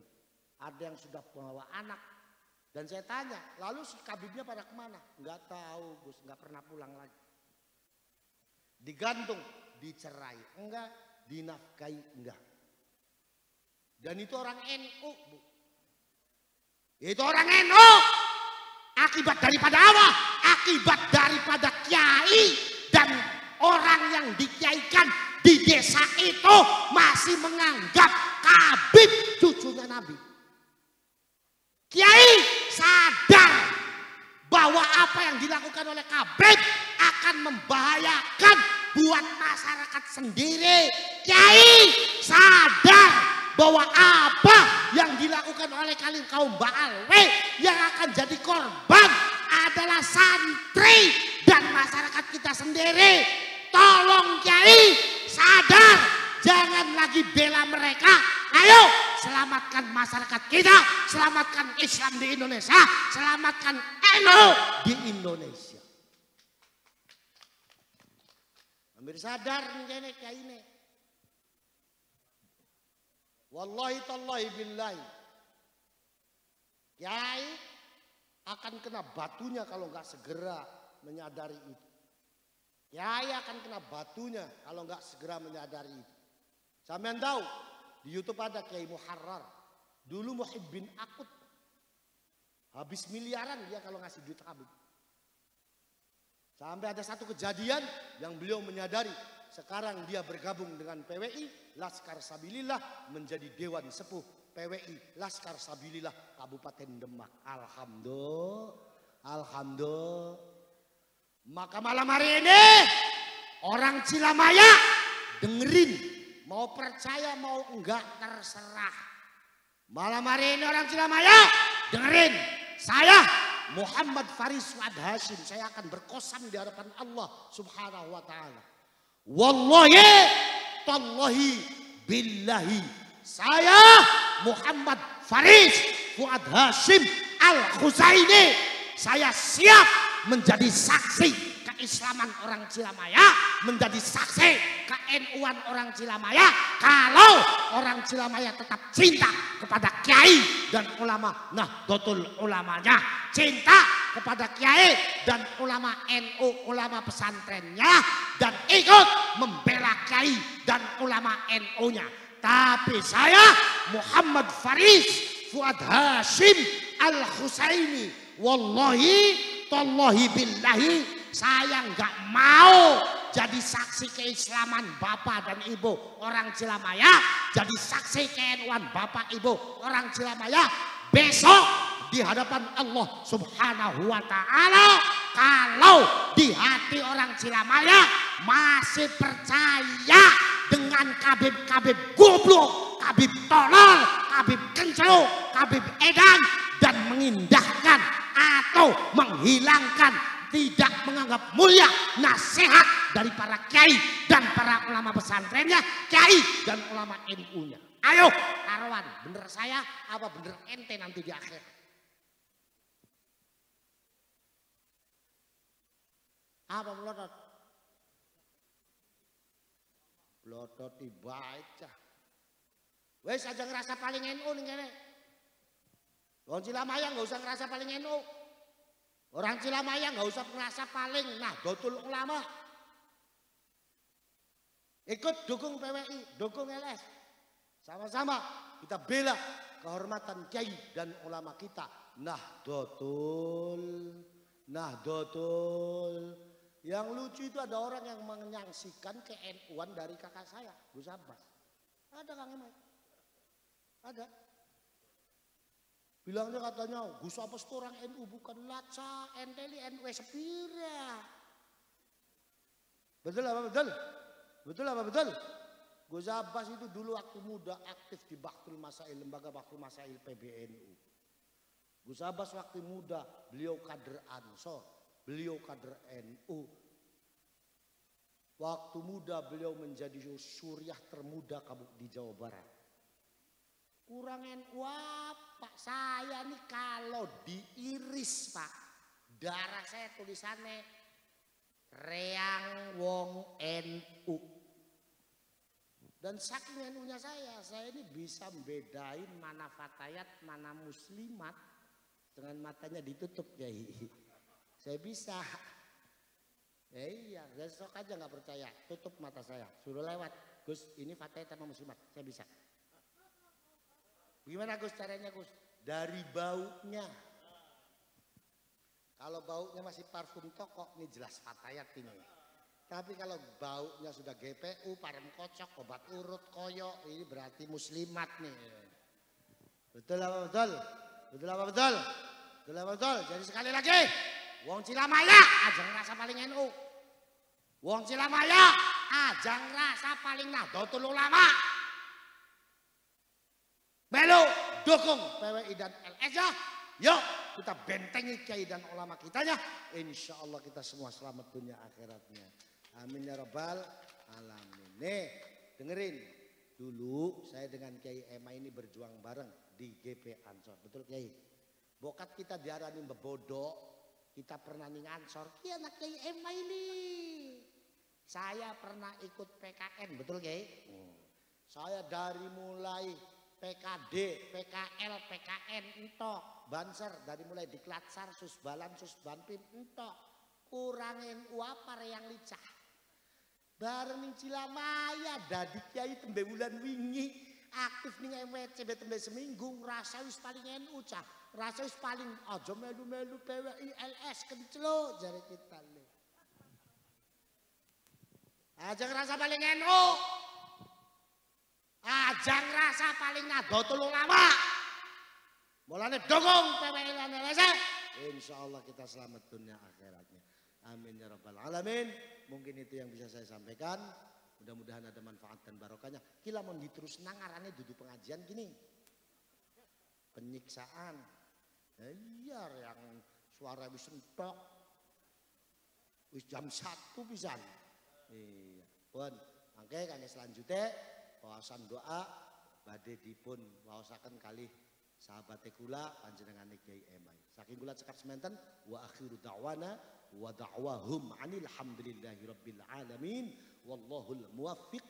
Ada yang sudah membawa anak. Dan saya tanya, lalu si Habibnya pada kemana? Nggak tahu Gus, nggak pernah pulang lagi. Digantung, dicerai enggak, dinafkahi enggak. Dan itu orang NU Bu. Itu orang NU. Akibat daripada apa? Akibat daripada kiai dan orang yang dikiaikan di desa itu masih menganggap Habib cucunya Nabi. Kiai sadar bahwa apa yang dilakukan oleh Habib akan membahayakan buat masyarakat sendiri. Kiai sadar bahwa apa yang dilakukan oleh kaum ba'alwe yang akan jadi korban adalah santri dan masyarakat kita sendiri. Tolong Kiai sadar, jangan lagi bela mereka. Ayo selamatkan masyarakat kita, selamatkan Islam di Indonesia, selamatkan NU di Indonesia. Hampir sadar nih Kiai ini. Wallahi tallahi billahi. Kiai akan kena batunya kalau nggak segera menyadari itu. Kiai akan kena batunya kalau nggak segera menyadari itu. Sampean tahu di YouTube ada Kiai Muharrar. Dulu Muhibbin Akut. Habis miliaran dia kalau ngasih duit Habib. Sampai ada satu kejadian yang beliau menyadari. Sekarang dia bergabung dengan PWI, Laskar Sabilillah, menjadi Dewan Sepuh PWI, Laskar Sabilillah, Kabupaten Demak. Alhamdulillah. Maka malam hari ini, orang Cilamaya, dengerin. Mau percaya mau enggak terserah. Malam hari ini orang Cilamaya, dengerin. Saya Muhammad Faris Fuad Hashim, saya akan berkosam di hadapan Allah Subhanahu wa ta'ala. Wallahi tallahi billahi, saya Muhammad Faris Fuad Hashim Al-Khuzaini, saya siap menjadi saksi keislaman orang Cilamaya, menjadi saksi ke-NU-an orang Cilamaya, kalau orang Cilamaya tetap cinta kepada kiai dan ulama Nahdlatul Ulamanya, cinta kepada kiai dan ulama NU, ulama pesantrennya, dan ikut membela kiai dan ulama NU-nya. Tapi saya Muhammad Faris Fuad Hashim Al-Khuzaini, wallahi tallahi billahi, saya nggak mau jadi saksi keislaman bapak dan ibu orang Cilamaya, jadi saksi ke-NU-an bapak ibu orang Cilamaya besok di hadapan Allah Subhanahu wa ta'ala. Kalau di hati orang Cilamaya masih percaya dengan Habib goblok, Habib tolol, Habib kencluk, Habib edan, dan mengindahkan atau menghilangkan tidak menganggap mulia nasihat dari para kiai dan para ulama pesantrennya, kiai dan ulama NU-nya. Ayo karuan, bener saya apa bener ente nanti di akhir? Apa melotot? Melotot dibaca. Wes aja ngerasa paling NU nih kene. Orang Cilamaya nggak usah ngerasa paling NU. Orang Cilamaya nggak usah ngerasa paling Nahdlatul Ulama. Ikut dukung PWI, dukung LS. Sama-sama kita bela kehormatan kiai dan ulama kita. Nahdlatul. Yang lucu itu ada orang yang menyaksikan ke NU-an dari kakak saya, Gus Abbas. Ada Kang Emai. Ada. Bilangnya katanya Gus Abbas itu orang NU bukan laca, enteli NU sepira. Betul apa betul? Betul apa betul? Gus Abbas itu dulu waktu muda aktif di Bahtul Masail, lembaga Bahtul Masail PBNU. Gus Abbas waktu muda beliau kader Ansor, beliau kader NU. Waktu muda beliau menjadi syuriah termuda di Jawa Barat. Kurang NU apa? Saya nih kalau diiris Pak, darah saya tulisannya Reang Wong NU. Dan saking NU-nya saya ini bisa membedain mana fatayat, mana muslimat dengan matanya ditutup ya. Saya bisa. Ya iya, besok aja nggak percaya, tutup mata saya, suruh lewat. Gus, ini fatayat sama muslimat, saya bisa. Gimana Gus caranya Gus? Dari baunya. Kalau baunya masih parfum toko, ini jelas fatayat ini. Tapi kalau baunya sudah GPU, parem kocok, obat urut, koyo, ini berarti muslimat nih. Betul apa betul? Betul apa betul? Betul apa betul? Jadi sekali lagi, wong Cilamaya aja ngerasa paling NU. Wong Cilamaya aja ngerasa paling Nahdlatul Ulama. Melu dukung PWI dan LS ya. Yuk kita bentengi kiai dan ulama kitanya. Insya Allah kita semua selamat dunia akhiratnya. Amin ya rabbal alamin. Nih dengerin. Dulu saya dengan Kiai Ema ini berjuang bareng di GP Ansor. Betul Kiai? Bokat kita diarani bebodo. Kita pernah ning Ansor. Iya anak Kiai Ema ini. Saya pernah ikut PKN. Betul Kiai? Saya dari mulai PKD, PKL, PKN entok, Banser dari mulai Diklatsar, Susbalan, Susbanpim entok, kurangin apa yang licah. Bareng Cilamaya dadi kiai tembe bulan wingi aktif ning MWC tembe seminggu ngrasa wis paling NU cah, rasa wis paling aja melu-melu PWI LS kenclo jare kita le. Aja ngerasa paling NU. Aja ngerasa paling Nahdlatul Ulama. Mulane dukung PWI lan LS. Insyaallah kita selamat dunia akhiratnya. Amin ya rabbal alamin. Mungkin itu yang bisa saya sampaikan. Mudah-mudahan ada manfaat dan barokahnya. Kila mau diterus nangarannya duduk pengajian gini. Penyiksaan. Iya yang suara wis entok. Wis jam 1 pisan. Iya. Pun mangke kangge selanjutnya wawasan doa badhe dipun waosaken kalih sahabat kula panjenengan Kiai Emai. Saking kula cekap semanten wa akhiru da'wana wa da'wahum anil hamdulillahi rabbil alamin wallahul muwaffiq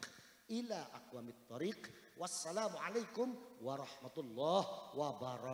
ila aqwamit thariq. Wassalamu alaikum warahmatullahi wabarakatuh.